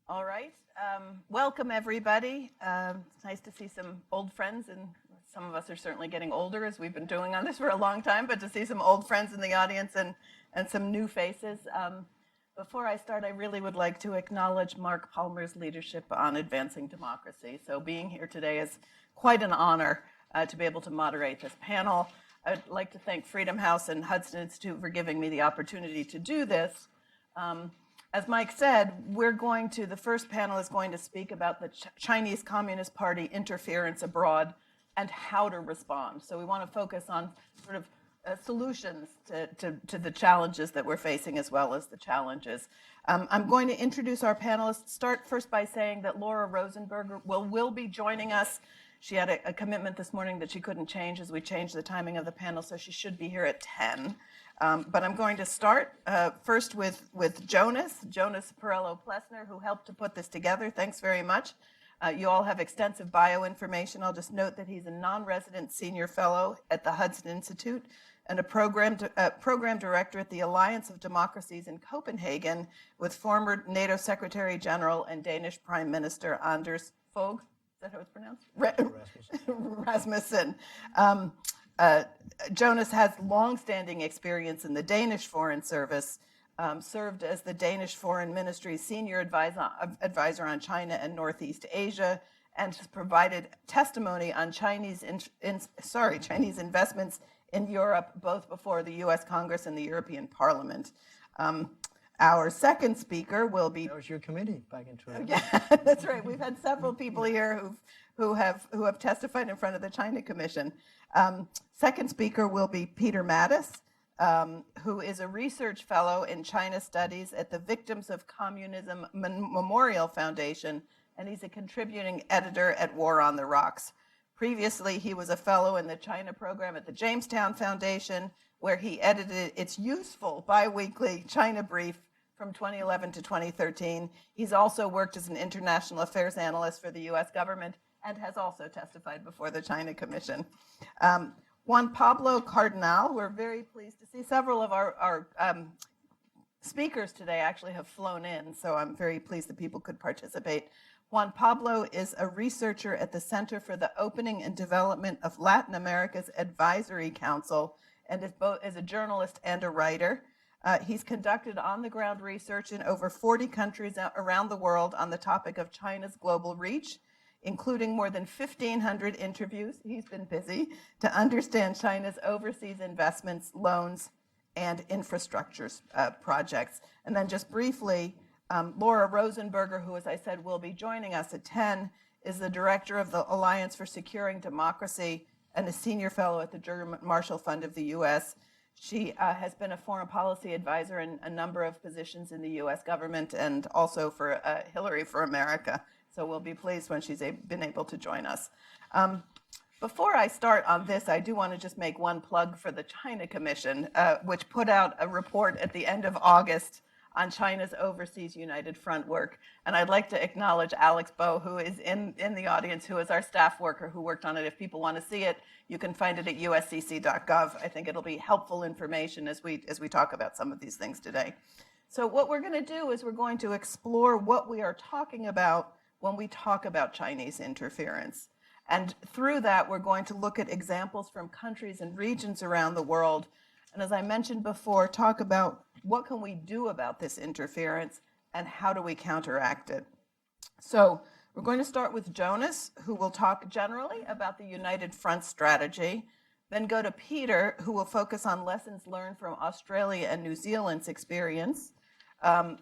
All right. Welcome, everybody. It's nice to see some old friends, and some of us are certainly getting older as we've been doing on this for a long time, but to see some old friends in the audience and some new faces. Before I start, I really would like to acknowledge Mark Palmer's leadership on advancing democracy. So being here today is quite an honor to be able to moderate this panel. I'd like to thank Freedom House and Hudson Institute for giving me the opportunity to do this. As Mike said, the first panel is going to speak about the Chinese Communist Party interference abroad and how to respond. So we want to focus on sort of solutions to the challenges that we're facing as well as the challenges. I'm going to introduce our panelists. Start first by saying that Laura Rosenberger will be joining us. She had a commitment this morning that she couldn't change as we changed the timing of the panel, so she should be here at 10. But I'm going to start first with Jonas Perello-Plessner, who helped to put this together. Thanks very much. You all have extensive bio information. I'll just note that he's a non-resident senior fellow at the Hudson Institute and a program director at the Alliance of Democracies in Copenhagen with former NATO Secretary General and Danish Prime Minister Anders Fogh. Is that how it's pronounced? Rasmussen. Jonas has long-standing experience in the Danish Foreign Service, served as the Danish Foreign Ministry's senior advisor on China and Northeast Asia, and has provided testimony on Chinese investments in Europe, both before the U.S. Congress and the European Parliament. Our second speaker will be... That was your committee back in 2000. Yeah, that's right. We've had several people here who have testified in front of the China Commission. Second speaker will be Peter Mattis, who is a research fellow in China Studies at the Victims of Communism Memorial Foundation, and he's a contributing editor at War on the Rocks. Previously, he was a fellow in the China program at the Jamestown Foundation, where he edited its useful biweekly China brief from 2011 to 2013. He's also worked as an international affairs analyst for the U.S. government and has also testified before the China Commission. Juan Pablo Cardinal, we're very pleased to see several of our speakers today actually have flown in, so I'm very pleased that people could participate. Juan Pablo is a researcher at the Center for the Opening and Development of Latin America's Advisory Council and is a journalist and a writer. He's conducted on-the-ground research in over 40 countries around the world on the topic of China's global reach, including more than 1,500 interviews, he's been busy, to understand China's overseas investments, loans, and infrastructure projects. And then just briefly, Laura Rosenberger, who, as I said, will be joining us at 10, is the director of the Alliance for Securing Democracy and a senior fellow at the German Marshall Fund of the U.S. She has been a foreign policy advisor in a number of positions in the U.S. government and also for Hillary for America. So we'll be pleased when she's been able to join us. Before I start on this, I do want to just make one plug for the China Commission, which put out a report at the end of August on China's overseas United Front work. And I'd like to acknowledge Alex Bowe, who is in the audience, who is our staff worker who worked on it. If people want to see it, you can find it at uscc.gov. I think it'll be helpful information as we talk about some of these things today. So what we're going to do is we're going to explore what we are talking about when we talk about Chinese interference. And through that, we're going to look at examples from countries and regions around the world. And as I mentioned before, talk about what can we do about this interference and how do we counteract it. So we're going to start with Jonas, who will talk generally about the United Front strategy, then go to Peter, who will focus on lessons learned from Australia and New Zealand's experience,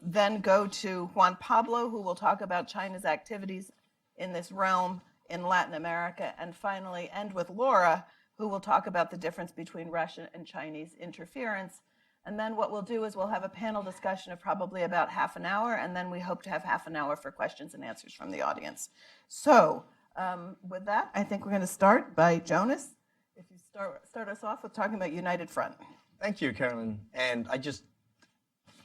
then go to Juan Pablo, who will talk about China's activities in this realm in Latin America, and finally end with Laura, who will talk about the difference between Russian and Chinese interference. And then what we'll do is we'll have a panel discussion of probably about half an hour, and then we hope to have half an hour for questions and answers from the audience. So with that, I think we're going to start by Jonas. If you start us off with talking about United Front. Thank you, Carolyn. And I just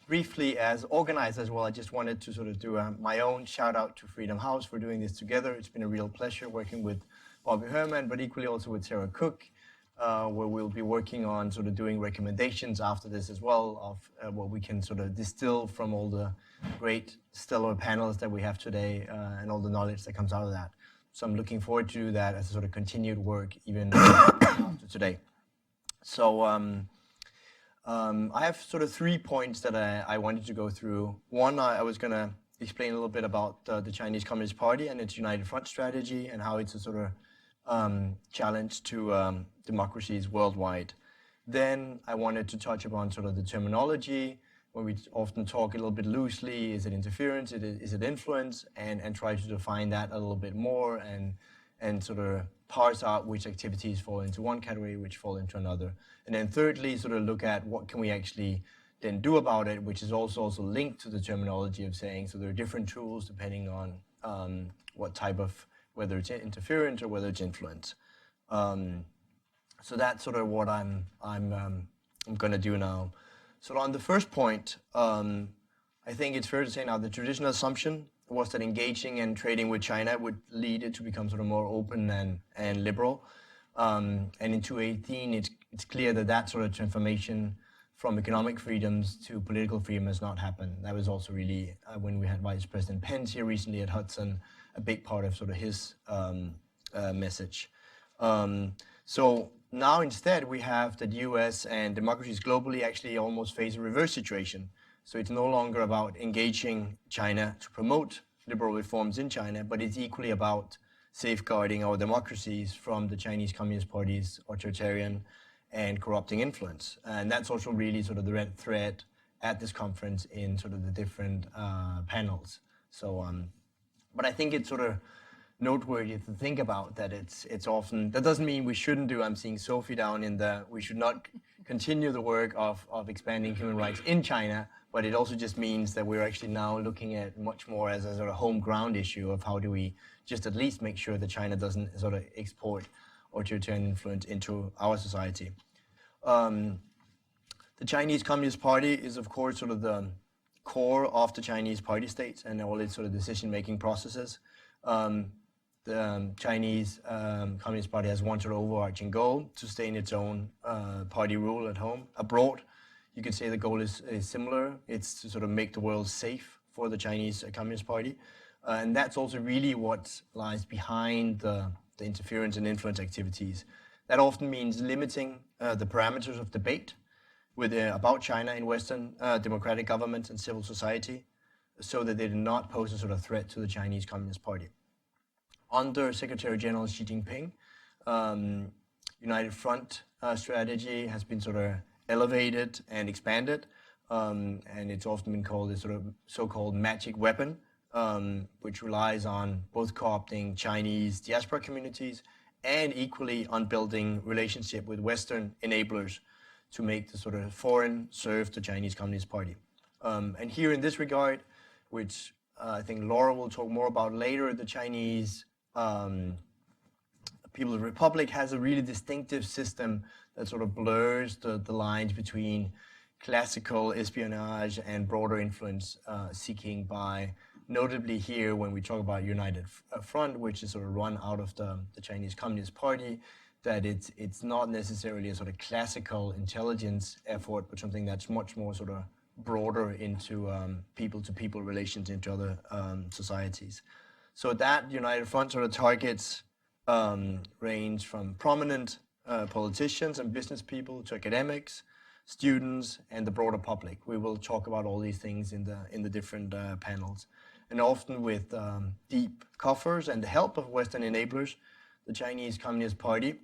briefly, as organizer as well, I just wanted to sort of do my own shout out to Freedom House for doing this together. It's been a real pleasure working with Bobby Herman, but equally also with Sarah Cook. where we'll be working on sort of doing recommendations after this as well of what we can sort of distill from all the great stellar panels that we have today and all the knowledge that comes out of that. So I'm looking forward to that as a sort of continued work even after today. So I have sort of 3 points that I wanted to go through. One, I was going to explain a little bit about the Chinese Communist Party and its United Front strategy and how it's a sort of challenge to democracies worldwide. Then I wanted to touch upon sort of the terminology, where we often talk a little bit loosely. Is it interference? Is it influence? And try to define that a little bit more and sort of parse out which activities fall into one category, which fall into another. And then thirdly, sort of look at what can we actually then do about it, which is also linked to the terminology of saying, so there are different tools depending on what type of, whether it's interference or whether it's influence. So that's sort of what I'm going to do now. So on the first point, I think it's fair to say now the traditional assumption was that engaging and trading with China would lead it to become sort of more open and liberal. And in 2018, it's clear that that sort of transformation from economic freedoms to political freedom has not happened. That was also really, when we had Vice President Pence here recently at Hudson, a big part of sort of his message. So now instead we have that US and democracies globally actually almost face a reverse situation. So it's no longer about engaging China to promote liberal reforms in China, but it's equally about safeguarding our democracies from the Chinese Communist Party's authoritarian and corrupting influence. And that's also really sort of the red thread at this conference in sort of the different panels. So, but I think it's sort of noteworthy to think about that it's often, that doesn't mean we shouldn't do, I'm seeing Sophie down in the, we should not continue the work of expanding human rights in China, but it also just means that we're actually now looking at much more as a sort of home ground issue of how do we just at least make sure that China doesn't sort of export authoritarian influence into our society. The Chinese Communist Party is of course sort of the core of the Chinese party states and all its sort of decision-making processes. The Chinese Communist Party has one sort of overarching goal: to sustain its own party rule at home. Abroad, you could say the goal is similar. It's to sort of make the world safe for the Chinese Communist Party. And that's also really what lies behind the interference and influence activities. That often means limiting the parameters of debate with, about China in Western democratic governments and civil society, so that they do not pose a sort of threat to the Chinese Communist Party. Under Secretary General Xi Jinping, United Front strategy has been sort of elevated and expanded, and it's often been called a sort of so-called magic weapon, which relies on both co-opting Chinese diaspora communities and equally on building relationship with Western enablers to make the sort of foreign serve the Chinese Communist Party. And here in this regard, which I think Laura will talk more about later, the Chinese People's Republic has a really distinctive system that sort of blurs the lines between classical espionage and broader influence seeking by, notably here when we talk about United Front, which is sort of run out of the Chinese Communist Party, that it's not necessarily a sort of classical intelligence effort, but something that's much more sort of broader into people-to-people relations into other societies. So that United Front sort of targets range from prominent politicians and business people to academics, students, and the broader public. We will talk about all these things in the different panels. And often with deep coffers and the help of Western enablers, the Chinese Communist Party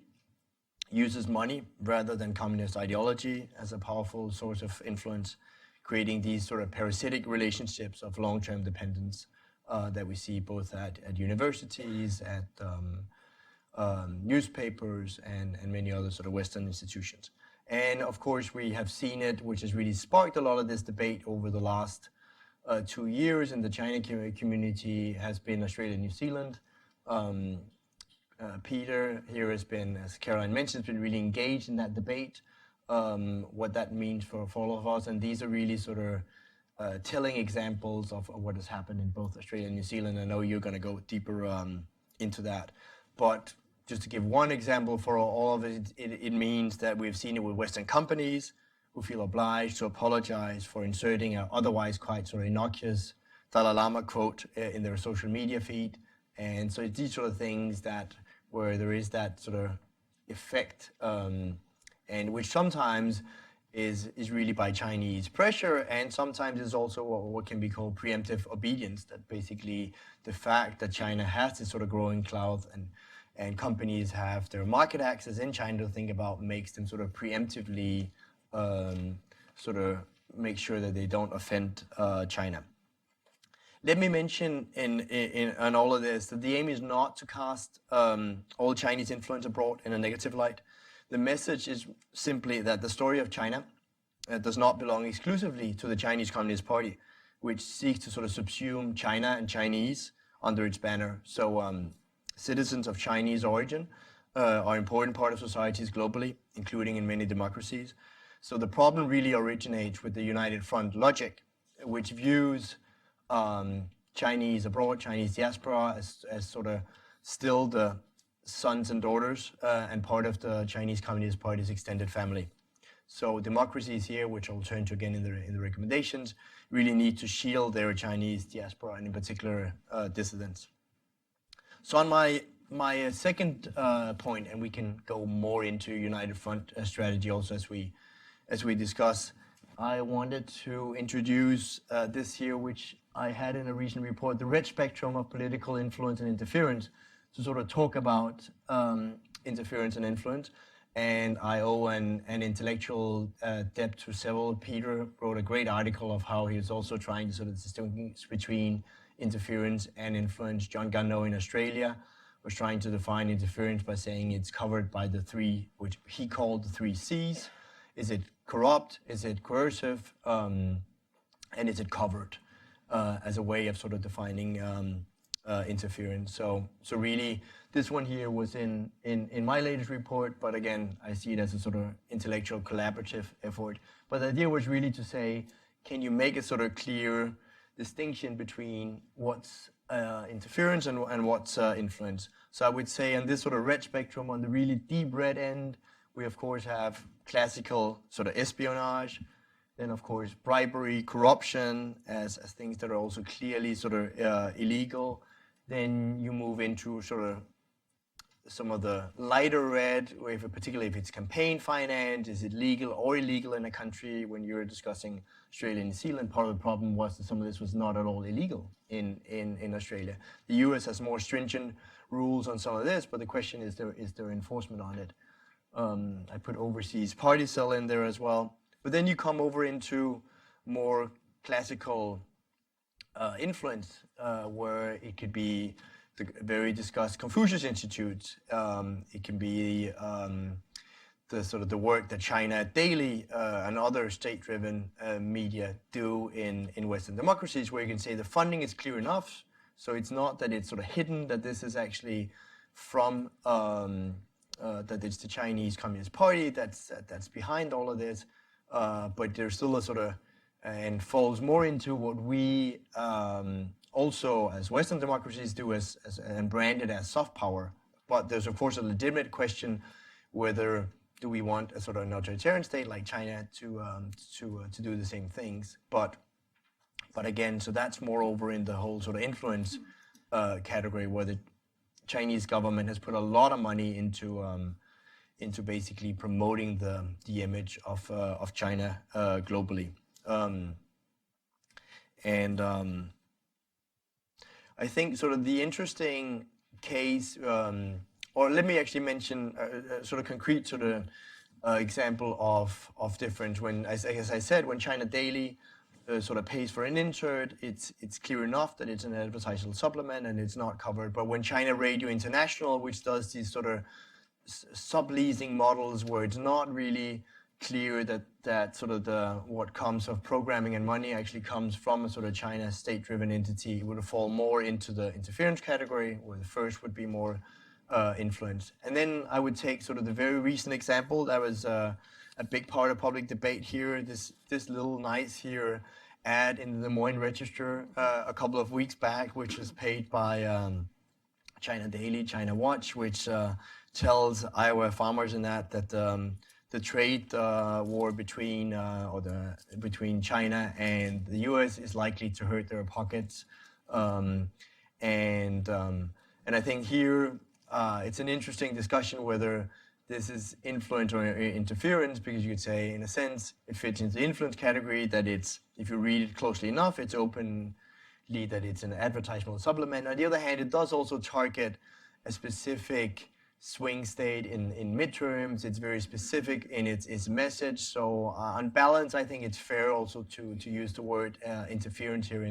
uses money rather than communist ideology as a powerful source of influence, creating these sort of parasitic relationships of long-term dependence that we see both at universities, at newspapers, and many other sort of Western institutions. And of course, we have seen it, which has really sparked a lot of this debate over the last 2 years in the China community, has been Australia and New Zealand. Peter here has been, as Caroline mentioned, has been really engaged in that debate, what that means for all of us. And these are really sort of telling examples of what has happened in both Australia and New Zealand. I know you're going to go deeper into that. But just to give one example for all of it, it means that we've seen it with Western companies who feel obliged to apologize for inserting an otherwise quite sort of innocuous Dalai Lama quote in their social media feed. And so it's these sort of things that where there is that sort of effect, and which sometimes is really by Chinese pressure, and sometimes is also what can be called preemptive obedience, that basically the fact that China has this sort of growing clout and companies have their market access in China to think about makes them sort of preemptively sort of make sure that they don't offend China. Let me mention in all of this that the aim is not to cast all Chinese influence abroad in a negative light. The message is simply that the story of China does not belong exclusively to the Chinese Communist Party, which seeks to sort of subsume China and Chinese under its banner. So citizens of Chinese origin are an important part of societies globally, including in many democracies. So the problem really originates with the United Front logic, which views Chinese abroad, Chinese diaspora as sort of still the sons and daughters and part of the Chinese Communist Party's extended family. So democracies here, which I'll turn to again in the recommendations, really need to shield their Chinese diaspora and in particular dissidents. So on my second point, and we can go more into United Front strategy also as we discuss, I wanted to introduce this here, which I had in a recent report, the red spectrum of political influence and interference, to sort of talk about interference and influence. And I owe an intellectual debt to several. Peter wrote a great article of how he was also trying to sort of distinguish between interference and influence. John Gunno in Australia was trying to define interference by saying it's covered by the three, which he called the three C's. Is it corrupt? Is it coercive? And is it covered? As a way of sort of defining interference. So really, this one here was in my latest report, but again, I see it as a sort of intellectual collaborative effort. But the idea was really to say, can you make a sort of clear distinction between what's interference and what's influence? So I would say on this sort of red spectrum, on the really deep red end, we of course have classical sort of espionage, then of course bribery, corruption as things that are also clearly sort of illegal. Then you move into sort of some of the lighter red, particularly if it's campaign finance, is it legal or illegal in a country? When you're discussing Australia and New Zealand, part of the problem was that some of this was not at all illegal in Australia. The US has more stringent rules on some of this, but the question is there enforcement on it? I put overseas party cell in there as well. But then you come over into more classical influence, where it could be the very discussed Confucius Institute. It can be the sort of the work that China Daily and other state-driven media do in Western democracies, where you can say the funding is clear enough. So it's not that it's sort of hidden that this is actually from that it's the Chinese Communist Party that's behind all of this, but there's still a sort of and falls more into what we also as Western democracies do as and brand it as soft power. But there's of course a legitimate question whether do we want a sort of an authoritarian state like China to do the same things. But again, so that's more over in the whole sort of influence category, where the Chinese government has put a lot of money into basically promoting the image of China globally. I think sort of the interesting case, or let me actually mention a sort of concrete sort of example of difference. When, as I said, when China Daily sort of pays for an insert, it's clear enough that it's an advertising supplement and it's not covered. But when China Radio International, which does these sort of subleasing models where it's not really clear that sort of what comes of programming and money actually comes from a sort of China state-driven entity, it would fall more into the interference category, where the first would be more influence. And then I would take sort of the very recent example that was a big part of public debate here, this little nice here ad in the Des Moines Register a couple of weeks back, which was paid by China Daily, China Watch, which tells Iowa farmers in that the trade war between between China and the U.S. is likely to hurt their pockets, and I think here it's an interesting discussion whether this is influence or interference, because you could say, in a sense, it fits into the influence category, that it's, if you read it closely enough, it's openly that it's an advertisement supplement. On the other hand, it does also target a specific swing state in midterms. It's very specific in its message. So on balance, I think it's fair also to use the word interference here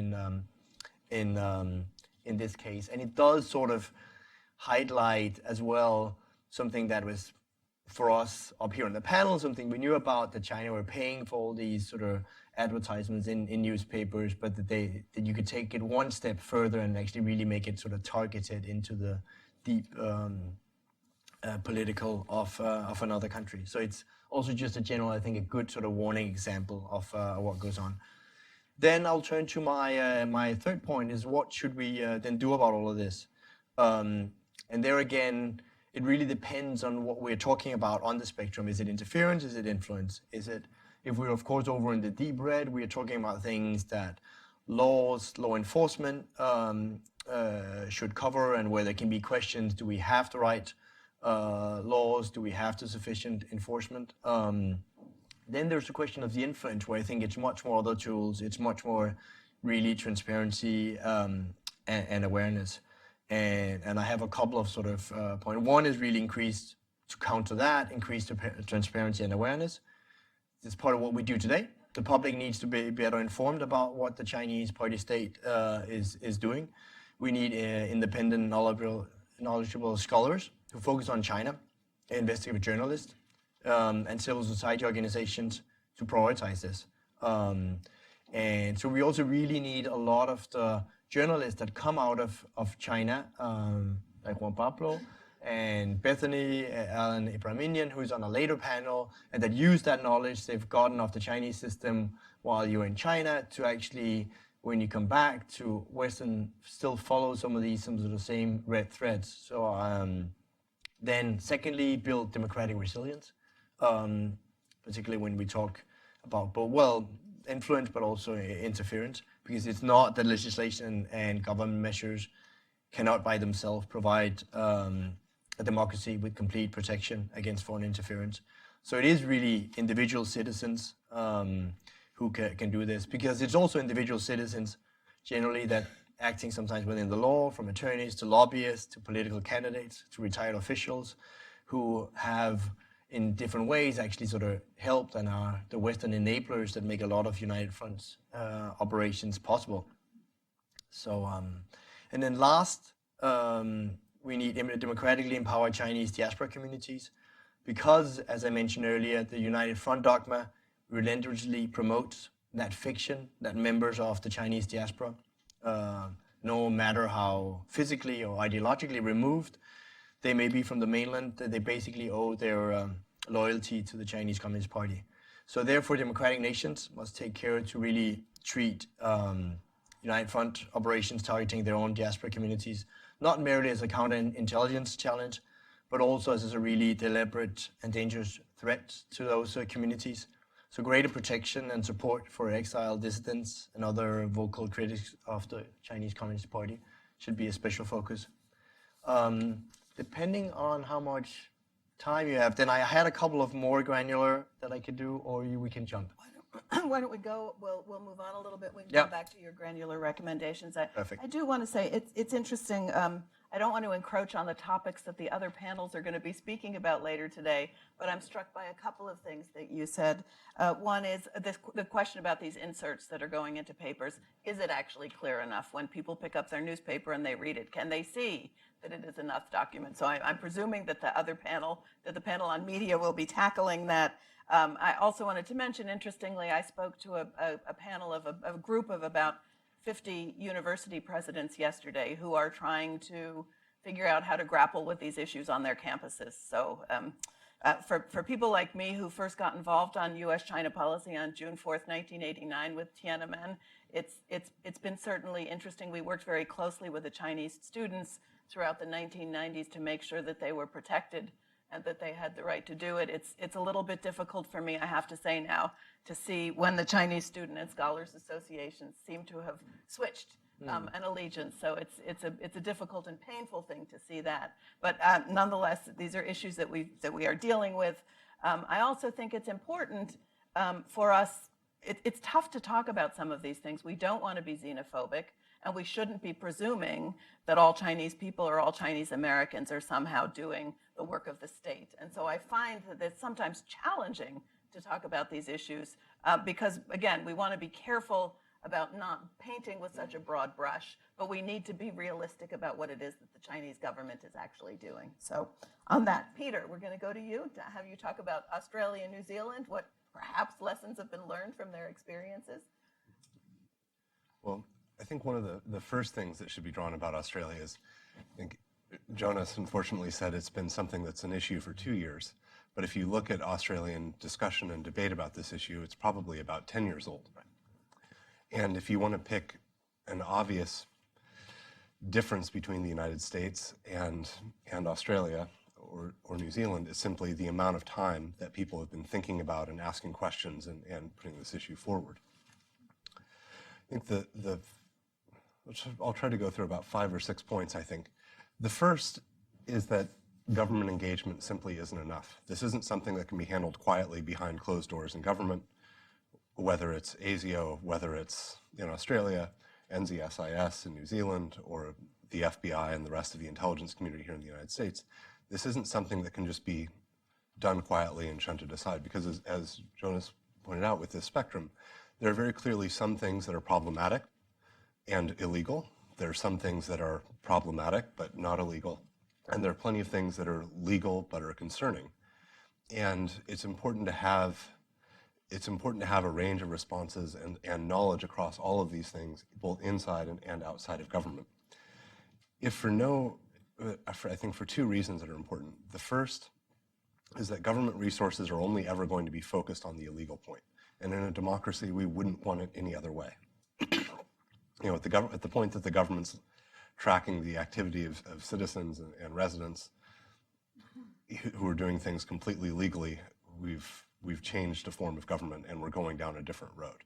in this case. And it does sort of highlight as well something that was, for us up here on the panel, something we knew about, that China were paying for all these sort of advertisements in newspapers, but that you could take it one step further and actually really make it sort of targeted into the deep political of another country. So it's also just a general, I think, a good sort of warning example of what goes on. Then I'll turn to my third point, is what should we then do about all of this? And there again, it really depends on what we're talking about on the spectrum. Is it interference? Is it influence? Is it, if we're of course over in the deep red, we are talking about things that law enforcement should cover, and where there can be questions: do we have the right laws? Do we have the sufficient enforcement? Then there's the question of the influence, where I think it's much more other tools. It's much more really transparency and awareness. And I have a couple of sort of points. One is really increased, to counter that, increased transparency and awareness. It's part of what we do today. The public needs to be better informed about what the Chinese party state is doing. We need independent, knowledgeable scholars who focus on China, investigative journalists, and civil society organizations to prioritize this. And so we also really need a lot of the journalists that come out of China, like Juan Pablo and Bethany, Alan Ibrahiminian, who's on a later panel, and that use that knowledge they've gotten of the Chinese system while you're in China to actually, when you come back to Western, still follow some of the same red threads. So then secondly, build democratic resilience, particularly when we talk about both, well, influence, but also interference, because it's not that legislation and government measures cannot by themselves provide a democracy with complete protection against foreign interference. So it is really individual citizens who can do this, because it's also individual citizens generally that acting sometimes within the law, from attorneys to lobbyists to political candidates to retired officials, who have in different ways actually sort of helped and are the Western enablers that make a lot of United Front's operations possible. So, and then last, we need democratically empowered Chinese diaspora communities, because, as I mentioned earlier, the United Front dogma relentlessly promotes that fiction that members of the Chinese diaspora, no matter how physically or ideologically removed they may be from the mainland, that they basically owe their loyalty to the Chinese Communist Party. So therefore, democratic nations must take care to really treat United Front operations targeting their own diaspora communities, not merely as a counterintelligence challenge, but also as a really deliberate and dangerous threat to those communities. So greater protection and support for exiled dissidents and other vocal critics of the Chinese Communist Party should be a special focus. Depending on how much time you have, then I had a couple of more granular that I could do, or we can jump. Why don't we go? We'll move on a little bit. We can Yeah. come back to your granular recommendations. Perfect. I do want to say it's interesting. I don't want to encroach on the topics that the other panels are going to be speaking about later today, but I'm struck by a couple of things that you said. One is the question about these inserts that are going into papers. Is it actually clear enough when people pick up their newspaper and they read it? Can they see that it is enough document? So I'm presuming that the panel on media will be tackling that. I also wanted to mention, interestingly, I spoke to a panel of a group of about 50 university presidents yesterday who are trying to figure out how to grapple with these issues on their campuses. So for people like me who first got involved on U.S.-China policy on June 4th, 1989 with Tiananmen, it's been certainly interesting. We worked very closely with the Chinese students throughout the 1990s to make sure that they were protected and that they had the right to do it. It's a little bit difficult for me, I have to say now, to see when the Chinese Student and Scholars Associations seem to have switched an allegiance. So it's a difficult and painful thing to see that. But nonetheless, these are issues that we are dealing with. I also think it's important for us. It's tough to talk about some of these things. We don't want to be xenophobic, and we shouldn't be presuming that all Chinese people or all Chinese Americans are somehow doing the work of the state. And so I find that it's sometimes challenging to talk about these issues because, again, we want to be careful about not painting with such a broad brush, but we need to be realistic about what it is that the Chinese government is actually doing. So on that, Peter, we're going to go to you to have you talk about Australia and New Zealand, what perhaps lessons have been learned from their experiences. Well, I think one of the first things that should be drawn about Australia is, I think Jonas unfortunately said it's been something that's an issue for 2 years. But if you look at Australian discussion and debate about this issue, it's probably about 10 years old. And if you want to pick an obvious difference between the United States and Australia or New Zealand, it's simply the amount of time that people have been thinking about and asking questions and putting this issue forward. I think I'll try to go through about 5 or 6 points, I think. The first is that government engagement simply isn't enough. This isn't something that can be handled quietly behind closed doors in government, whether it's ASIO, whether it's in Australia, NZSIS in New Zealand, or the FBI and the rest of the intelligence community here in the United States. This isn't something that can just be done quietly and shunted aside, because as Jonas pointed out with this spectrum, there are very clearly some things that are problematic and illegal. There are some things that are problematic but not illegal. And there are plenty of things that are legal but are concerning. And it's important to have a range of responses and knowledge across all of these things, both inside and outside of government. I think for 2 reasons that are important. The first is that government resources are only ever going to be focused on the illegal point. And in a democracy, we wouldn't want it any other way. At the point that the government's tracking the activity of citizens and residents who are doing things completely legally, we've changed a form of government and we're going down a different road.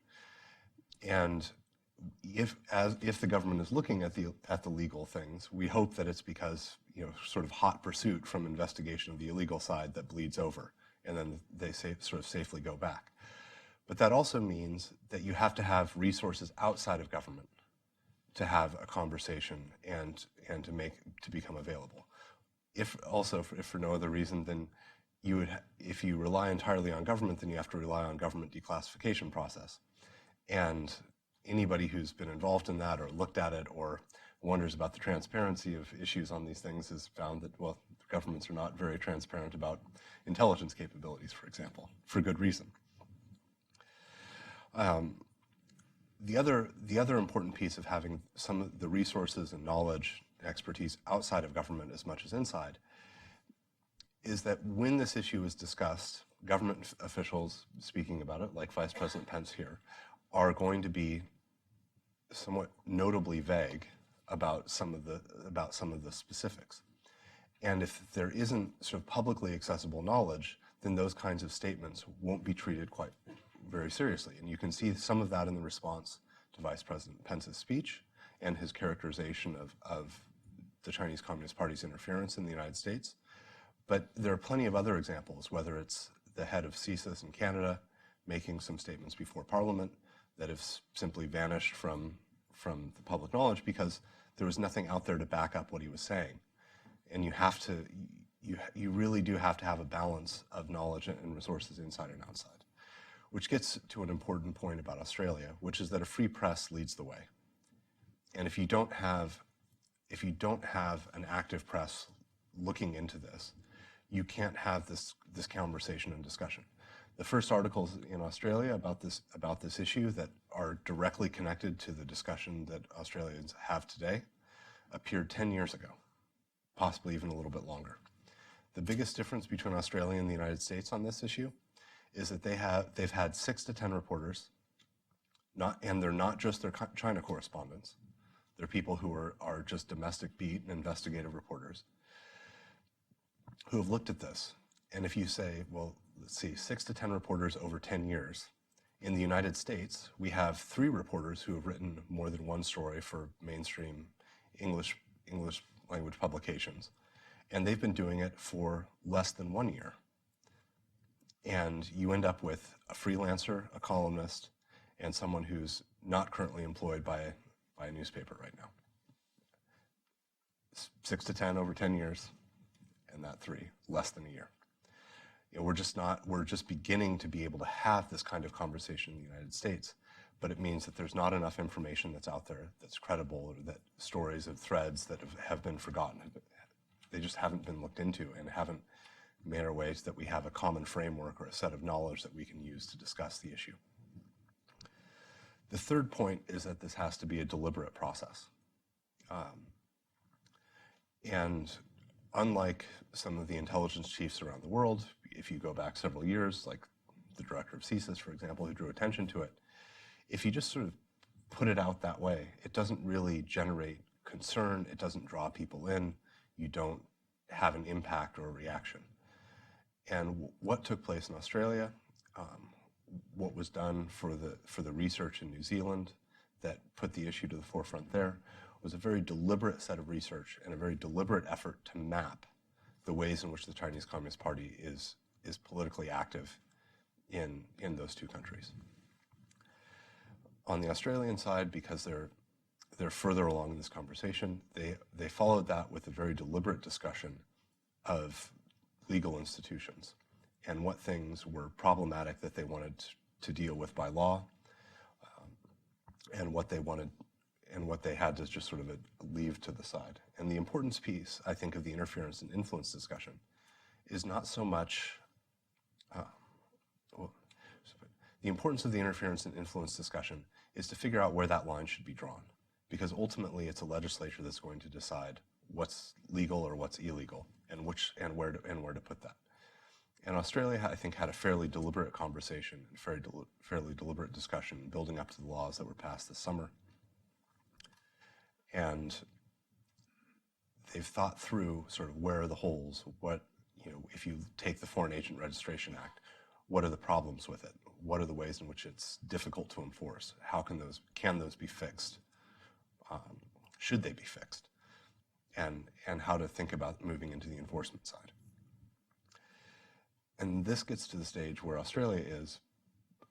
And if the government is looking at the legal things, we hope that it's because sort of hot pursuit from investigation of the illegal side that bleeds over, and then they sort of safely go back. But that also means that you have to have resources outside of government to have a conversation and to become available. If for no other reason than if you rely entirely on government, then you have to rely on government declassification process. And anybody who's been involved in that or looked at it or wonders about the transparency of issues on these things has found that, well, governments are not very transparent about intelligence capabilities, for example, for good reason. The other important piece of having some of the resources and knowledge and expertise outside of government as much as inside is that when this issue is discussed, government officials speaking about it, like Vice President Pence here, are going to be somewhat notably vague about some of the specifics. And if there isn't sort of publicly accessible knowledge, then those kinds of statements won't be treated quite very seriously. And you can see some of that in the response to Vice President Pence's speech and his characterization of the Chinese Communist Party's interference in the United States. But there are plenty of other examples, whether it's the head of CSIS in Canada making some statements before Parliament that have simply vanished from the public knowledge because there was nothing out there to back up what he was saying. And you really do have to have a balance of knowledge and resources inside and outside. Which gets to an important point about Australia, which is that a free press leads the way. And if you don't have an active press looking into this, you can't have this conversation and discussion. The first articles in Australia about this issue that are directly connected to the discussion that Australians have today appeared 10 years ago, possibly even a little bit longer. The biggest difference between Australia and the United States on this issue is that they've had 6 to 10 reporters, and they're not just their China correspondents. They're people who are just domestic beat and investigative reporters who have looked at this. And if you say, well, let's see, 6 to 10 reporters over 10 years. In the United States, we have 3 reporters who have written more than one story for mainstream English language publications. And they've been doing it for less than 1 year. And you end up with a freelancer, a columnist, and someone who's not currently employed by a newspaper right now. 6 to 10 over 10 years, and that 3, less than a year. You know, we're just beginning to be able to have this kind of conversation in the United States, but it means that there's not enough information that's out there that's credible, or that stories of threads that have been forgotten. They just haven't been looked into and haven't made our way so that we have a common framework or a set of knowledge that we can use to discuss the issue. The third point is that this has to be a deliberate process. And unlike some of the intelligence chiefs around the world, if you go back several years, like the director of CSIS, for example, who drew attention to it, if you just sort of put it out that way, it doesn't really generate concern, it doesn't draw people in, you don't have an impact or a reaction. And what took place in Australia, what was done for the research in New Zealand that put the issue to the forefront there, was a very deliberate set of research and a very deliberate effort to map the ways in which the Chinese Communist Party is politically active in those 2 countries. On the Australian side, because they're further along in this conversation, they followed that with a very deliberate discussion of legal institutions and what things were problematic that they wanted to deal with by law, and what they had to just sort of leave to the side. And the importance piece, I think, of the interference and influence discussion is not so much, the importance of the interference and influence discussion is to figure out where that line should be drawn. Because ultimately it's a legislature that's going to decide what's legal or what's illegal and where to put that. And Australia, I think, had a fairly deliberate conversation and fairly deliberate discussion building up to the laws that were passed this summer. And they've thought through sort of where are the holes, if you take the Foreign Agent Registration Act, what are the problems with it? What are the ways in which it's difficult to enforce? How can those be fixed? Should they be fixed? And how to think about moving into the enforcement side. And this gets to the stage where Australia is,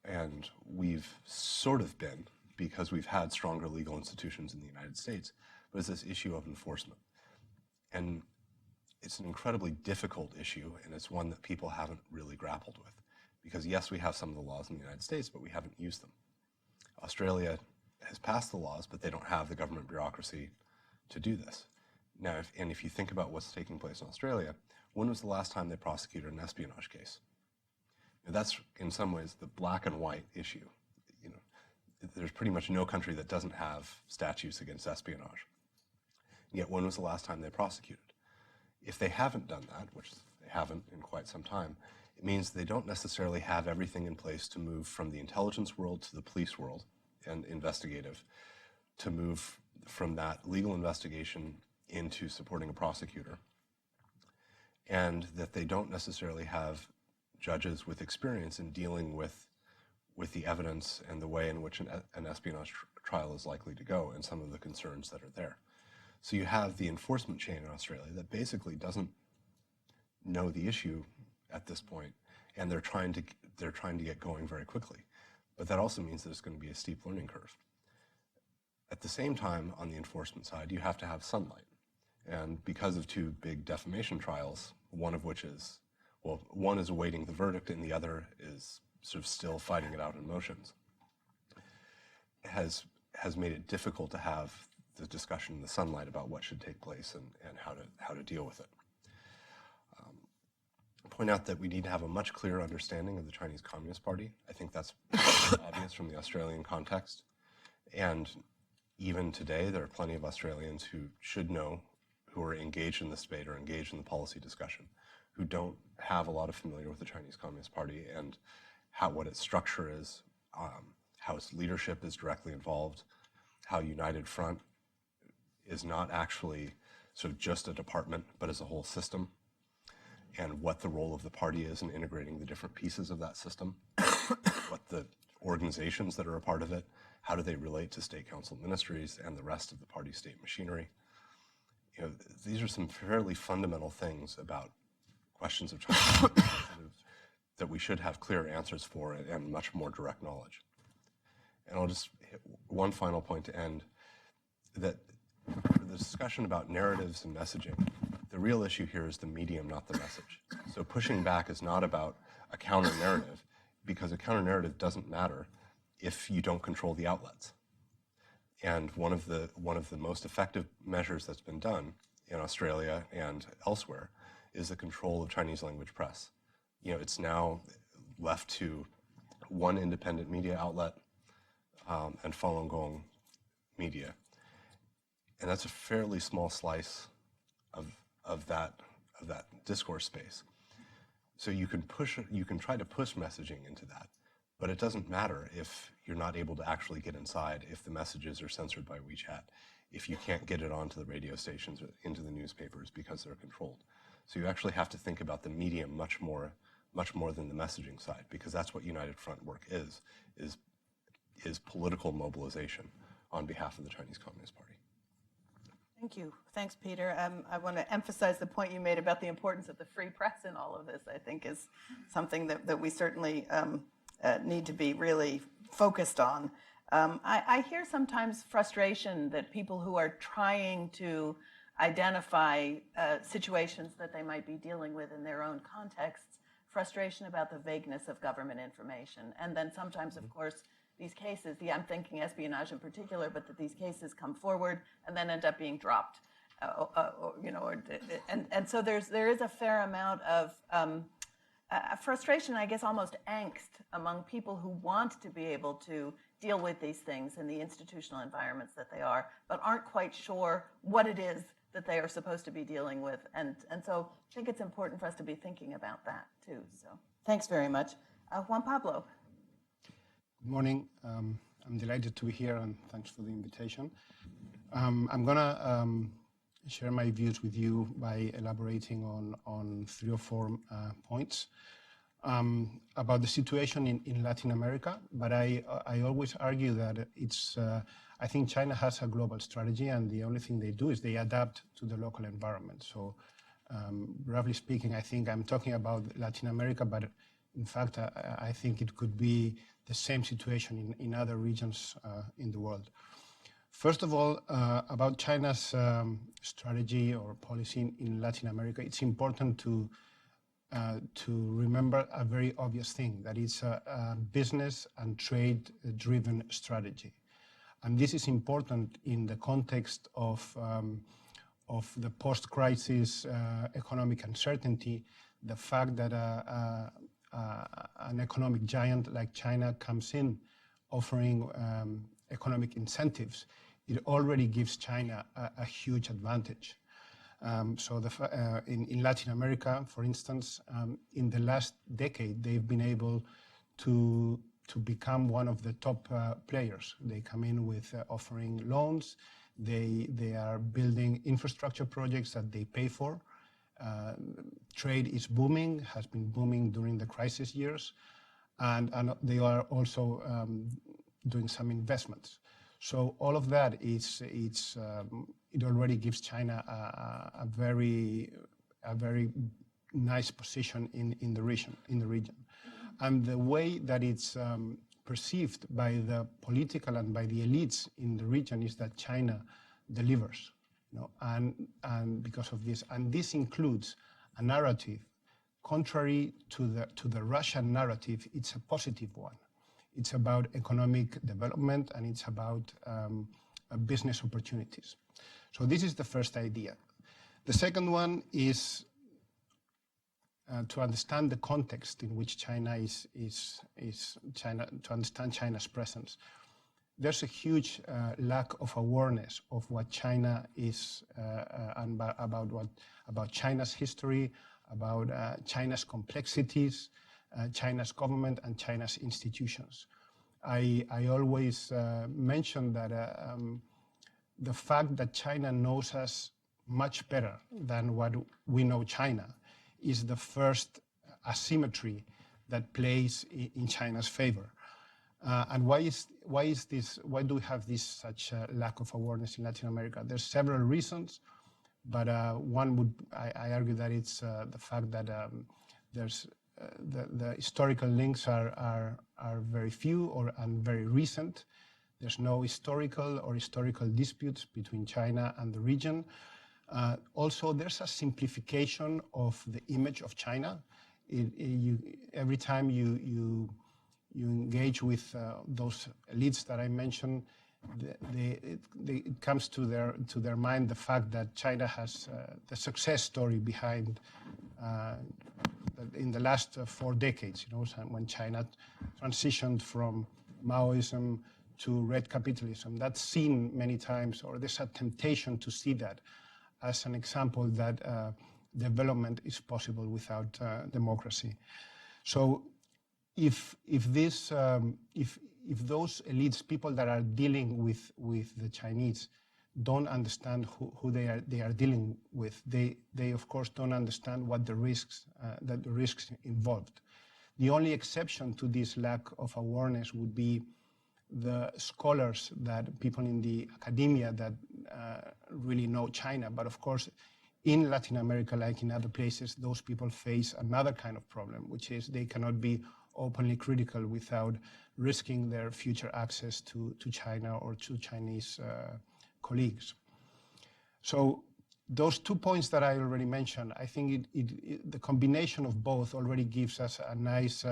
and we've sort of been, because we've had stronger legal institutions in the United States, but it's this issue of enforcement. And it's an incredibly difficult issue, and it's one that people haven't really grappled with. Because yes, we have some of the laws in the United States, but we haven't used them. Australia has passed the laws, but they don't have the government bureaucracy to do this. Now, if you think about what's taking place in Australia, when was the last time they prosecuted an espionage case? Now, that's, in some ways, the black and white issue. There's pretty much no country that doesn't have statutes against espionage. Yet, when was the last time they prosecuted? If they haven't done that, which they haven't in quite some time, it means they don't necessarily have everything in place to move from the intelligence world to the police world and investigative, to move from that legal investigation into supporting a prosecutor. And that they don't necessarily have judges with experience in dealing with the evidence and the way in which an espionage trial is likely to go and some of the concerns that are there. So you have the enforcement chain in Australia that basically doesn't know the issue at this point, and they're trying to get going very quickly. But that also means there's going to be a steep learning curve. At the same time, on the enforcement side, you have to have sunlight. And because of 2 big defamation trials, one of which is, well, one is awaiting the verdict and the other is sort of still fighting it out in motions, has made it difficult to have the discussion in the sunlight about what should take place and how to deal with it. Point out that we need to have a much clearer understanding of the Chinese Communist Party. I think that's obvious from the Australian context. And even today, there are plenty of Australians who should know, who are engaged in this debate or engaged in the policy discussion, who don't have a lot of familiar with the Chinese Communist Party and what its structure is, how its leadership is directly involved, how United Front is not actually sort of just a department, but as a whole system, and what the role of the party is in integrating the different pieces of that system, what the organizations that are a part of it, how do they relate to state council ministries and the rest of the party state machinery. You know, these are some fairly fundamental things about questions of China that we should have clear answers for and much more direct knowledge. And I'll just hit one final point to end, that for the discussion about narratives and messaging, the real issue here is the medium, not the message. So pushing back is not about a counter narrative, because a counter narrative doesn't matter if you don't control the outlets. And one of the most effective measures that's been done in Australia and elsewhere is the control of Chinese language press. You know, it's now left to one independent media outlet and Falun Gong media. And that's a fairly small slice of that discourse space. So you can try to push messaging into that, but it doesn't matter if you're not able to actually get inside, if the messages are censored by WeChat, if you can't get it onto the radio stations or into the newspapers because they're controlled. So you actually have to think about the medium much more than the messaging side, because that's what United Front work is political mobilization on behalf of the Chinese Communist Party. Thank you. Thanks, Peter. I want to emphasize the point you made about the importance of the free press in all of this. I think is something that we certainly need to be really focused on. I hear sometimes frustration that people who are trying to identify situations that they might be dealing with in their own contexts, frustration about the vagueness of government information. And then sometimes, of course, these cases, I'm thinking espionage in particular, but that these cases come forward and then end up being dropped. And so there is a fair amount of frustration, I guess almost angst, among people who want to be able to deal with these things in the institutional environments that they are, but aren't quite sure what it is that they are supposed to be dealing with. And so I think it's important for us to be thinking about that too. So thanks very much. Juan Pablo. Good morning. I'm delighted to be here, and thanks for the invitation. I'm going to share my views with you by elaborating on 3 or 4 points about the situation in Latin America. But I always argue that I think China has a global strategy, and the only thing they do is they adapt to the local environment. So roughly speaking, I think I'm talking about Latin America, but in fact, I think it could be the same situation in other regions in the world. First of all, about China's strategy or policy in Latin America, it's important to remember a very obvious thing, that it's a business and trade-driven strategy. And this is important in the context of the post-crisis economic uncertainty, the fact that an economic giant like China comes in offering economic incentives, it already gives China a huge advantage. So in Latin America, for instance, in the last decade, they've been able to become one of the top players. They come in with offering loans. They are building infrastructure projects that they pay for. Trade is booming, has been booming during the crisis years, and they are also doing some investments. So all of that it already gives China a very nice position in the region. And the way that it's perceived by the political and by the elites in the region is that China delivers. And because of this, and this includes a narrative contrary to the Russian narrative. It's a positive one. It's about economic development, and it's about business opportunities. So this is the first idea. The second one is to understand the context in which China is China, to understand China's presence. There's a huge lack of awareness of what China is and about China's history, about China's complexities, China's government, and China's institutions. I always mention that the fact that China knows us much better than what we know China is the first asymmetry that plays in China's favor. And why is this? Why do we have this such lack of awareness in Latin America? There's several reasons, but one would I argue that it's the fact that there's the historical links are very few and very recent. There's no historical disputes between China and the region. Also, there's a simplification of the image of China. Every time you engage with those elites that I mentioned, it comes to their mind the fact that China has the success story behind in the last 4 decades. When China transitioned from Maoism to red capitalism. That's seen many times, or there's a temptation to see that as an example that development is possible without democracy. So if those elites, people that are dealing with the Chinese, don't understand who they are dealing with, they of course don't understand what the risks involved. The only exception to this lack of awareness would be the scholars, that people in the academia that really know China. But of course, in Latin America, like in other places, those people face another kind of problem, which is they cannot be openly critical without risking their future access to China or to Chinese colleagues. So those 2 points that I already mentioned, I think the combination of both already gives us a nice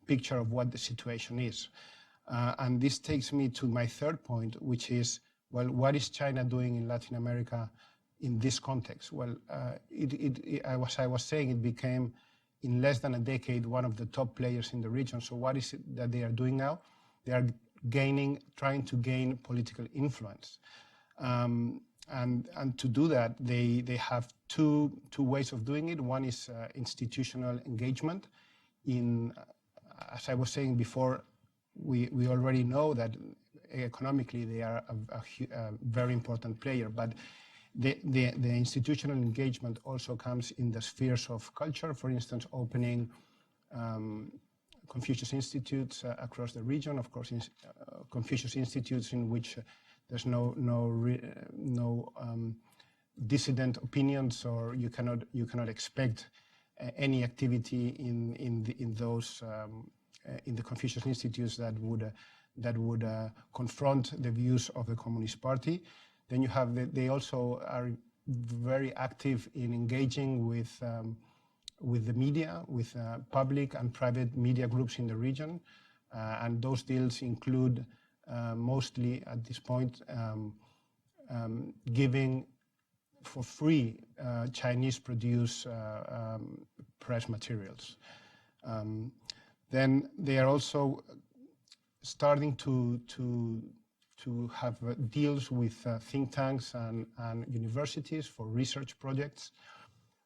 picture of what the situation is. And this takes me to my third point, which is, well, what is China doing in Latin America in this context? Well, as I was saying, it became, in less than a decade, one of the top players in the region. So what is it that they are doing now? They are trying to gain political influence. And to do that, they have two ways of doing it. One is institutional engagement. As I was saying before, we already know that economically they are a very important player, but the institutional engagement also comes in the spheres of culture. For instance, opening Confucius Institutes across the region. Of course, Confucius Institutes in which there's no dissident opinions, or you cannot expect any activity in those in the Confucius Institutes that would confront the views of the Communist Party. Then you have they also are very active in engaging with the media, with public and private media groups in the region, and those deals include mostly at this point giving for free Chinese-produced press materials. Then they are also starting to have deals with think tanks and universities for research projects,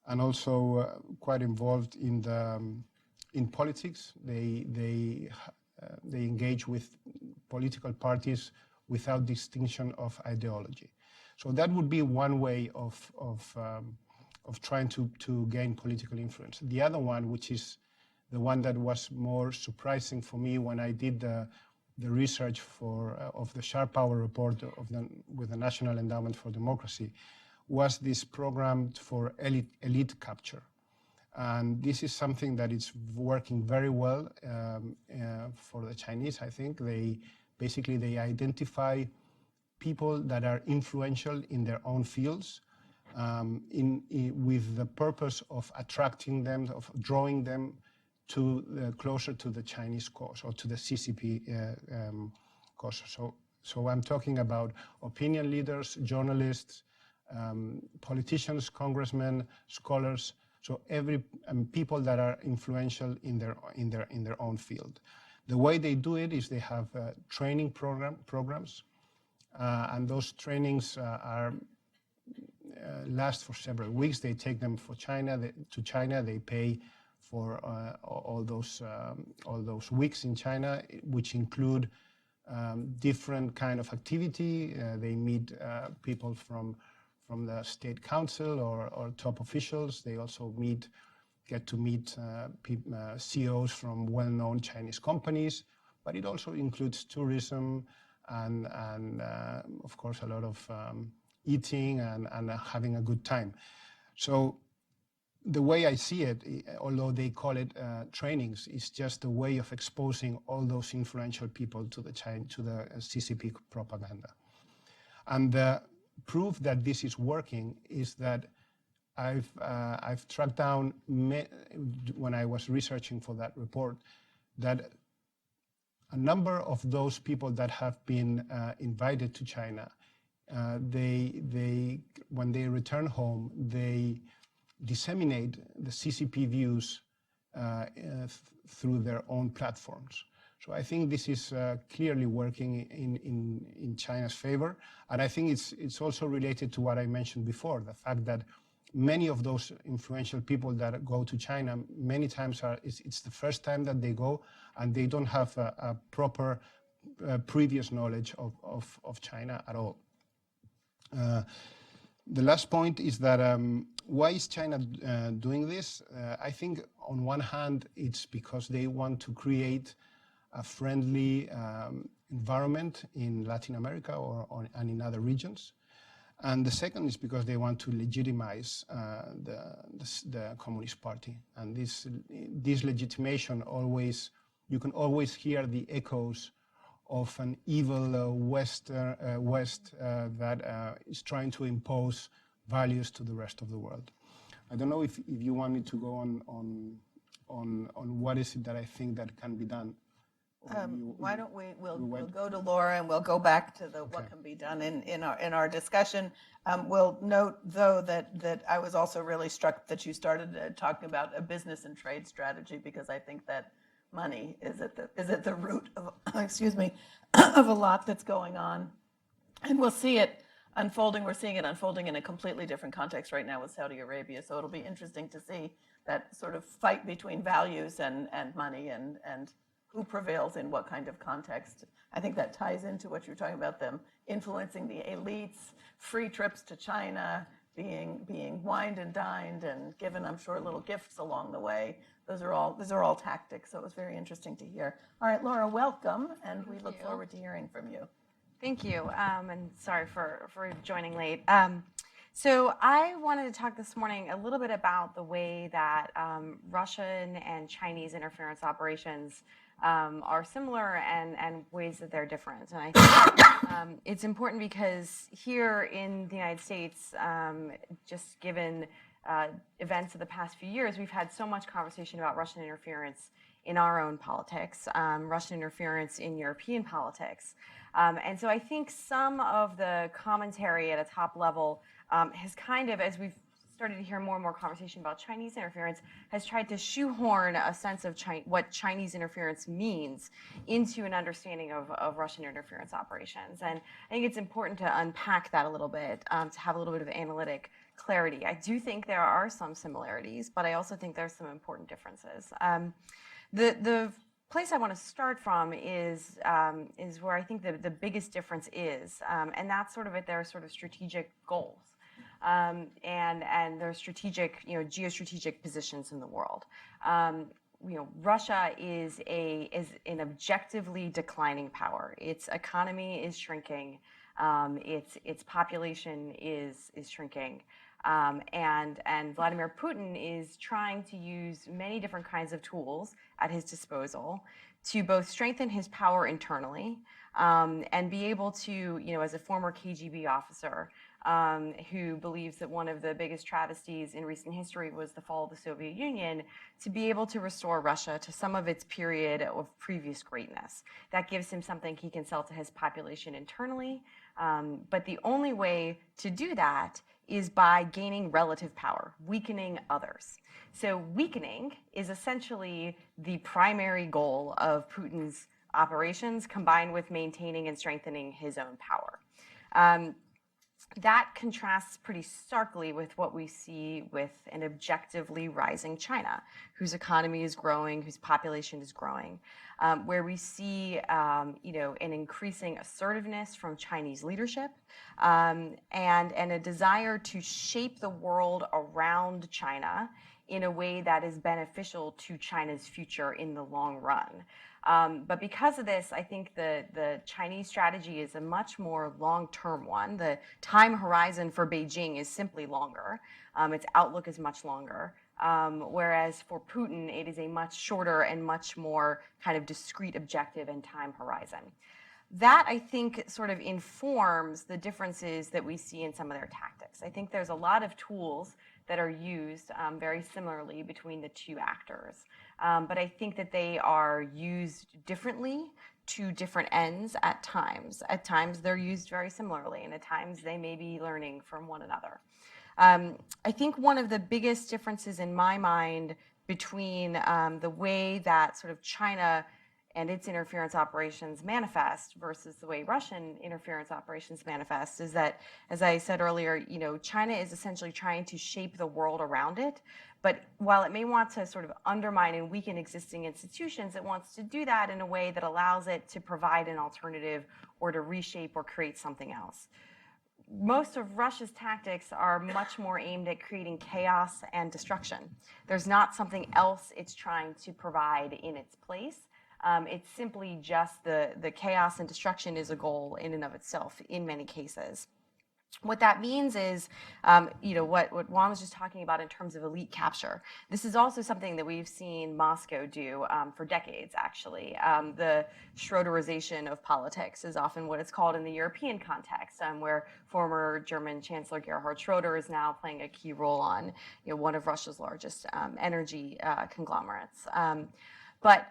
and also quite involved in politics. They engage with political parties without distinction of ideology. So that would be one way of trying to gain political influence. The other one, which is the one that was more surprising for me when I did the research of the Sharp Power report with the National Endowment for Democracy, was this program for elite capture. And this is something that is working very well for the Chinese, I think. They identify people that are influential in their own fields with the purpose of attracting them, of drawing them closer to the Chinese cause, or to the CCP cause. So I'm talking about opinion leaders, journalists, politicians, congressmen, scholars. So people that are influential in their own field. The way they do it is they have training programs, and those trainings are last for several weeks. They take them to China. They pay for all those weeks in China, which include different kind of activity. They meet people from the state council or top officials. They also get to meet CEOs from well-known Chinese companies, but it also includes tourism and of course a lot of eating and having a good time. So the way I see it, although they call it trainings, is just a way of exposing all those influential people to the CCP propaganda. And the proof that this is working is that I've tracked down, when I was researching for that report, that a number of those people that have been invited to China, when they return home, they disseminate the CCP views through their own platforms. So I think this is clearly working in China's favor. And I think it's also related to what I mentioned before, the fact that many of those influential people that go to China, many times it's the first time that they go, and they don't have a proper previous knowledge of China at all. The last point is that why is China doing this? I think on one hand, it's because they want to create a friendly environment in Latin America and in other regions. And the second is because they want to legitimize the Communist Party. And this legitimation you can always hear the echoes of an evil West that is trying to impose values to the rest of the world. I don't know if you want me to go on what is it that I think that can be done. Why don't we'll go to Laura, and we'll go back to what can be done in our discussion. We'll note though that I was also really struck that you started talking about a business and trade strategy, because I think that money is at the root of of a lot that's going on, and we'll see it unfolding. We're seeing it unfolding in a completely different context right now with Saudi Arabia. So it'll be interesting to see that sort of fight between values and money and who prevails in what kind of context. I think that ties into what you're talking about, them influencing the elites, free trips to China, being wined and dined and given, I'm sure, little gifts along the way. Those are all tactics. So it was very interesting to hear. All right, Laura, welcome, and we look forward to hearing from you. Thank you, and sorry for joining late. So I wanted to talk this morning a little bit about the way that Russian and Chinese interference operations are similar and ways that they're different. And I think it's important because here in the United States, just given events of the past few years, we've had so much conversation about Russian interference in our own politics, Russian interference in European politics. And so I think some of the commentary at a top level has kind of, as we've started to hear more and more conversation about Chinese interference, has tried to shoehorn a sense of what Chinese interference means into an understanding of Russian interference operations. And I think it's important to unpack that a little bit, to have a little bit of analytic clarity. I do think there are some similarities, but I also think there's some important differences. The place I want to start from is where I think the biggest difference is, and that's sort of at their sort of strategic goals. And their strategic, geostrategic positions in the world. Russia is an objectively declining power. Its economy is shrinking. Its population is shrinking. And Vladimir Putin is trying to use many different kinds of tools at his disposal to both strengthen his power internally and be able to, as a former KGB officer, who believes that one of the biggest travesties in recent history was the fall of the Soviet Union, to be able to restore Russia to some of its period of previous greatness. That gives him something he can sell to his population internally. But the only way to do that is by gaining relative power, weakening others. So weakening is essentially the primary goal of Putin's operations, combined with maintaining and strengthening his own power. that contrasts pretty starkly with what we see with an objectively rising China, whose economy is growing, whose population is growing, where we see an increasing assertiveness from Chinese leadership, and a desire to shape the world around China in a way that is beneficial to China's future in the long run. But because of this, I think the Chinese strategy is a much more long-term one. The time horizon for Beijing is simply longer. Its outlook is much longer. Whereas for Putin, it is a much shorter and much more kind of discrete objective and time horizon. That, I think, sort of informs the differences that we see in some of their tactics. I think there's a lot of tools that are used very similarly between the two actors. But I think that they are used differently to different ends at times. At times they're used very similarly, and at times they may be learning from one another. I think one of the biggest differences in my mind between the way that sort of China and its interference operations manifest versus the way Russian interference operations manifest is that, as I said earlier, China is essentially trying to shape the world around it. But while it may want to sort of undermine and weaken existing institutions, it wants to do that in a way that allows it to provide an alternative or to reshape or create something else. Most of Russia's tactics are much more aimed at creating chaos and destruction. There's not something else it's trying to provide in its place. It's simply just the chaos and destruction is a goal in and of itself in many cases. What that means is, what Juan was just talking about in terms of elite capture. This is also something that we've seen Moscow do for decades, actually. The Schroederization of politics is often what it's called in the European context, where former German Chancellor Gerhard Schroeder is now playing a key role on one of Russia's largest energy conglomerates. But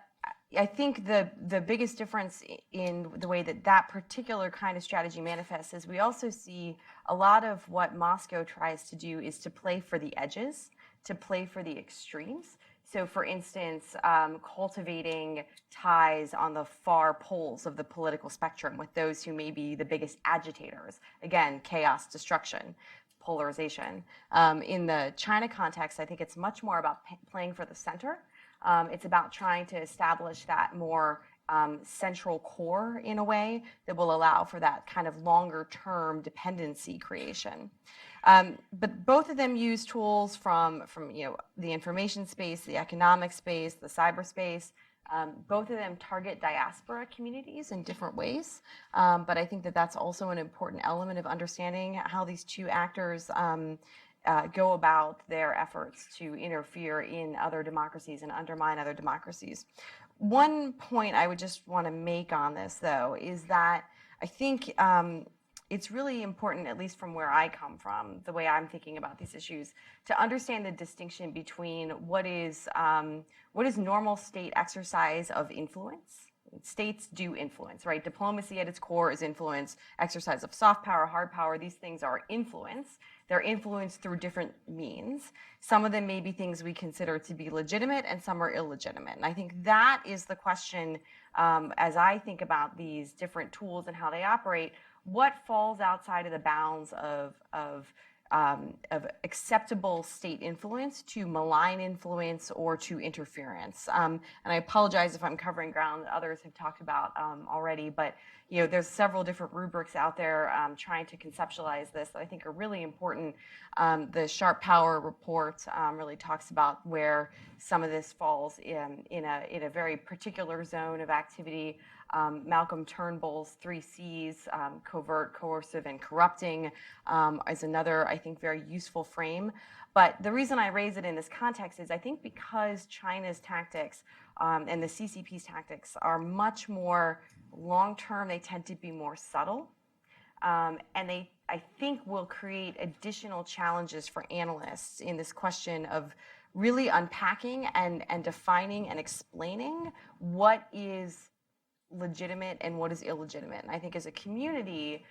I think the biggest difference in the way that particular kind of strategy manifests is we also see a lot of what Moscow tries to do is to play for the edges, to play for the extremes. So, for instance, cultivating ties on the far poles of the political spectrum with those who may be the biggest agitators. Again, chaos, destruction, polarization. In the China context, I think it's much more about playing for the center. It's about trying to establish that more central core in a way that will allow for that kind of longer term dependency creation. But both of them use tools from the information space, the economic space, the cyberspace. Both of them target diaspora communities in different ways. But I think that that's also an important element of understanding how these two actors go about their efforts to interfere in other democracies and undermine other democracies. One point I would just want to make on this, though, is that I think it's really important, at least from where I come from, the way I'm thinking about these issues, to understand the distinction between what is normal state exercise of influence. States do influence, right? Diplomacy at its core is influence. Exercise of soft power, hard power, these things are influence. They're influenced through different means. Some of them may be things we consider to be legitimate, and some are illegitimate. And I think that is the question, as I think about these different tools and how they operate, what falls outside of the bounds of acceptable state influence to malign influence or to interference. And I apologize if I'm covering ground that others have talked about already, but there's several different rubrics out there trying to conceptualize this that I think are really important. The Sharp Power report really talks about where some of this falls in a very particular zone of activity. Malcolm Turnbull's 3 C's, covert, coercive, and corrupting, is another, I think, very useful frame. But the reason I raise it in this context is I think because China's tactics and the CCP's tactics are much more long-term, they tend to be more subtle. And they, I think, will create additional challenges for analysts in this question of really unpacking and defining and explaining what is legitimate and what is illegitimate. And I think as a community,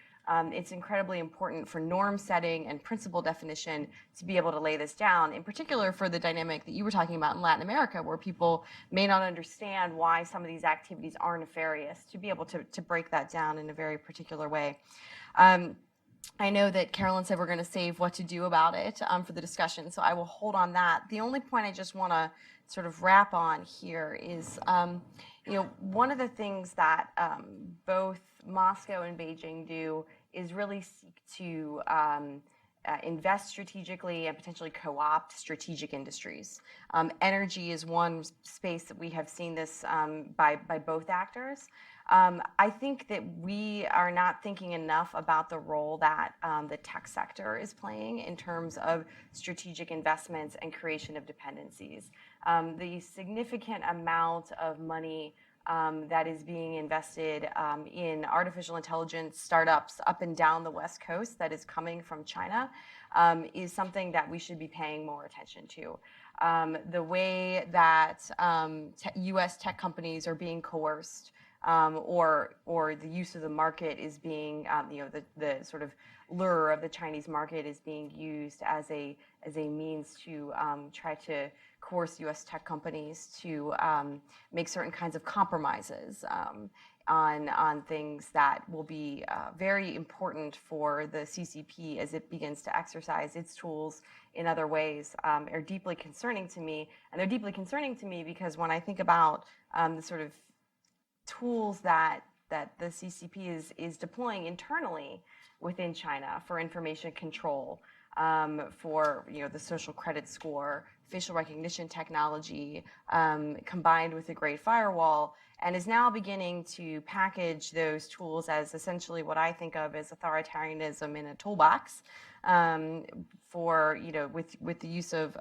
it's incredibly important for norm setting and principle definition to be able to lay this down, in particular for the dynamic that you were talking about in Latin America, where people may not understand why some of these activities are nefarious, to be able to break that down in a very particular way. I know that Carolyn said we're going to save what to do about it for the discussion, so I will hold on that. The only point I just want to sort of wrap on here is, one of the things that both Moscow and Beijing do is really seek to invest strategically and potentially co-opt strategic industries. Energy is one space that we have seen this by both actors. I think that we are not thinking enough about the role that the tech sector is playing in terms of strategic investments and creation of dependencies. The significant amount of money that is being invested in artificial intelligence startups up and down the West Coast that is coming from China is something that we should be paying more attention to. The way that U.S. tech companies are being coerced or the use of the market is being, the sort of lure of the Chinese market is being used as a means to try to coerce U.S. tech companies to make certain kinds of compromises on things that will be very important for the CCP as it begins to exercise its tools in other ways are deeply concerning to me. And they're deeply concerning to me because when I think about the sort of tools that the CCP is deploying internally within China for information control, for the social credit score, facial recognition technology, combined with the Great Firewall, and is now beginning to package those tools as essentially what I think of as authoritarianism in a toolbox. For with the use of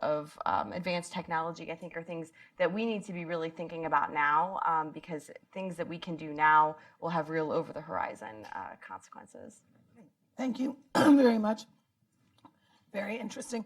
advanced technology, I think are things that we need to be really thinking about now, because things that we can do now will have real over the horizon consequences. Thank you very much. Very interesting.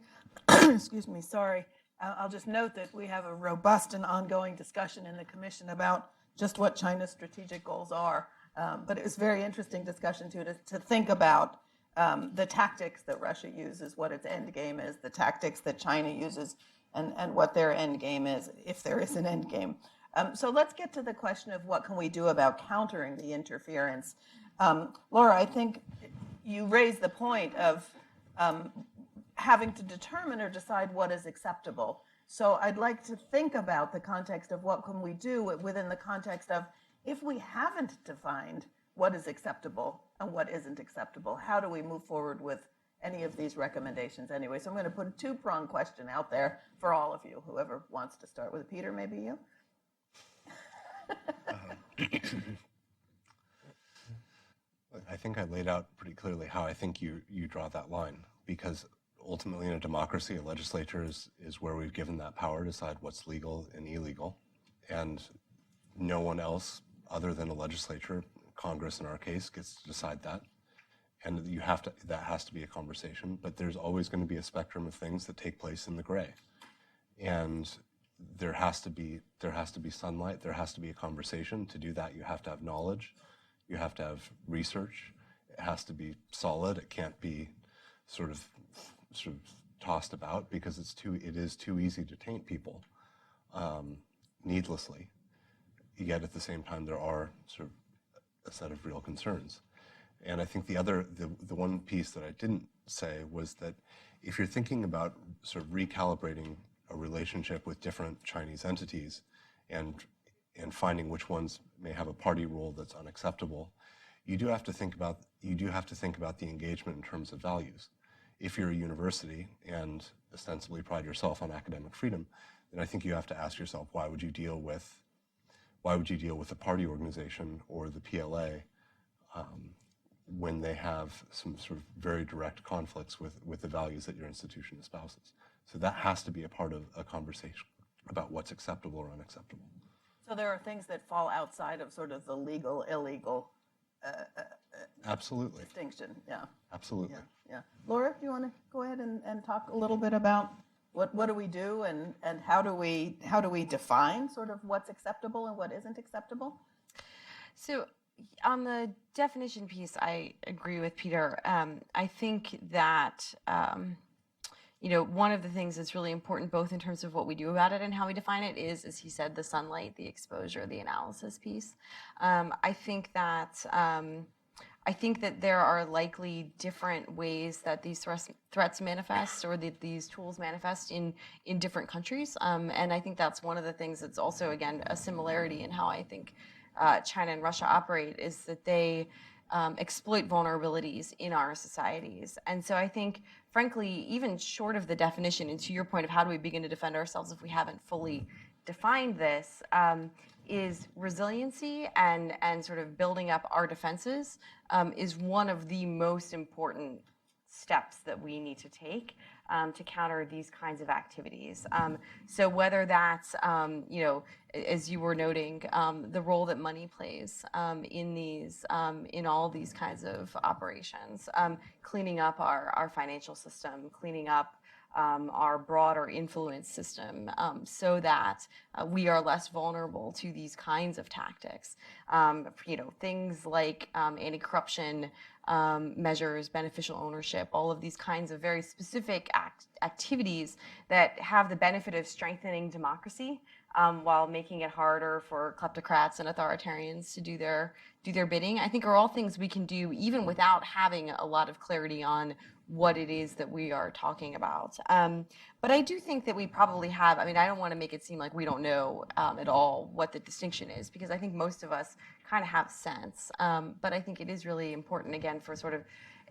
Excuse me, sorry. I'll just note that we have a robust and ongoing discussion in the Commission about just what China's strategic goals are. But it was very interesting discussion too, to think about the tactics that Russia uses, what its end game is, the tactics that China uses, and what their end game is, if there is an end game. So let's get to the question of what can we do about countering the interference. Laura, I think you raised the point of having to determine or decide what is acceptable. So I'd like to think about the context of what can we do within the context of, if we haven't defined what is acceptable and what isn't acceptable, how do we move forward with any of these recommendations anyway? So I'm going to put a two-pronged question out there for all of you, whoever wants to start with. Peter, maybe you? I think I laid out pretty clearly how I think you draw that line, because ultimately in a democracy, a legislature is where we've given that power to decide what's legal and illegal, and no one else other than a legislature, Congress in our case, gets to decide that. And that has to be a conversation, but there's always going to be a spectrum of things that take place in the gray. And there has to be sunlight, there has to be a conversation. To do that, you have to have knowledge, you have to have research, it has to be solid, it can't be sort of tossed about, because it is too easy to taint people needlessly. Yet at the same time, there are sort of a set of real concerns. And I think the one piece that I didn't say was that if you're thinking about sort of recalibrating a relationship with different Chinese entities and finding which ones may have a party rule that's unacceptable, you do have to think about the engagement in terms of values. If you're a university and ostensibly pride yourself on academic freedom, then I think you have to ask yourself, why would you deal with a party organization or the PLA when they have some sort of very direct conflicts with the values that your institution espouses? So that has to be a part of a conversation about what's acceptable or unacceptable. So there are things that fall outside of sort of the legal, illegal Absolutely. distinction. Yeah. Absolutely. Yeah. Laura, do you want to go ahead and talk a little bit about what do we do and how do we define sort of what's acceptable and what isn't acceptable? So on the definition piece, I agree with Peter. I think that one of the things that's really important, both in terms of what we do about it and how we define it, is, as he said, the sunlight, the exposure, the analysis piece. I think that I think that there are likely different ways that these threats manifest, or that these tools manifest in different countries. And I think that's one of the things that's also, again, a similarity in how I think China and Russia operate, is that they exploit vulnerabilities in our societies. And so I think, frankly, even short of the definition, and to your point of how do we begin to defend ourselves if we haven't fully defined this, is resiliency and sort of building up our defenses is one of the most important steps that we need to take to counter these kinds of activities. So whether that's, as you were noting, the role that money plays in all these kinds of operations, cleaning up our financial system, cleaning up our broader influence system, so that we are less vulnerable to these kinds of tactics. Things like anti-corruption measures, beneficial ownership, all of these kinds of very specific activities that have the benefit of strengthening democracy, while making it harder for kleptocrats and authoritarians to do their bidding, I think are all things we can do even without having a lot of clarity on what it is that we are talking about. But I do think that we probably have, I don't want to make it seem like we don't know at all what the distinction is, because I think most of us kind of have sense. But I think it is really important, again, for sort of,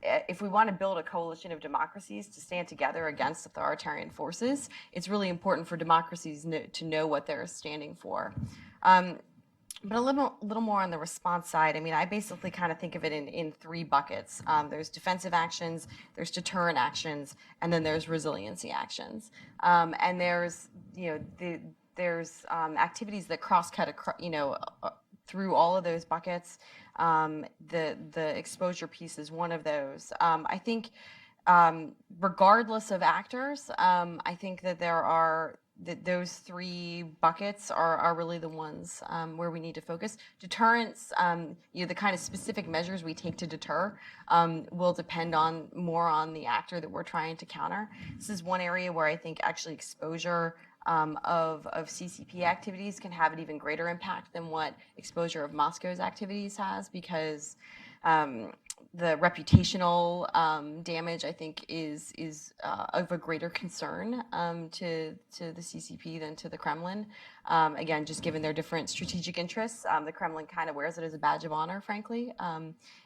if we want to build a coalition of democracies to stand together against authoritarian forces, it's really important for democracies to know what they're standing for. But a little more on the response side. I basically kind of think of it in three buckets. There's defensive actions, there's deterrent actions, and then there's resiliency actions. And there's activities that cross-cut through all of those buckets. The exposure piece is one of those. I think, regardless of actors, I think that those three buckets are really the ones where we need to focus. Deterrence, the kind of specific measures we take to deter will depend more on the actor that we're trying to counter. This is one area where I think actually exposure of CCP activities can have an even greater impact than what exposure of Moscow's activities has, because the reputational damage, I think, is of a greater concern to the CCP than to the Kremlin. Again, just given their different strategic interests, the Kremlin kind of wears it as a badge of honor, frankly,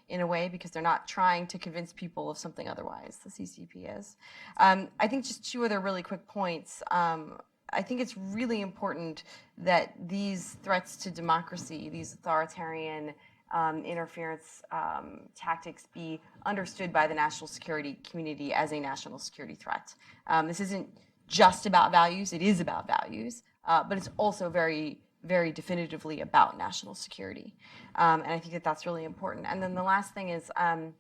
in a way, because they're not trying to convince people of something otherwise. The CCP is. I think just two other really quick points. I think it's really important that these threats to democracy, these authoritarian interference tactics, be understood by the national security community as a national security threat. This isn't just about values, it is about values, but it's also very, very definitively about national security. And I think that that's really important. And then the last thing is, I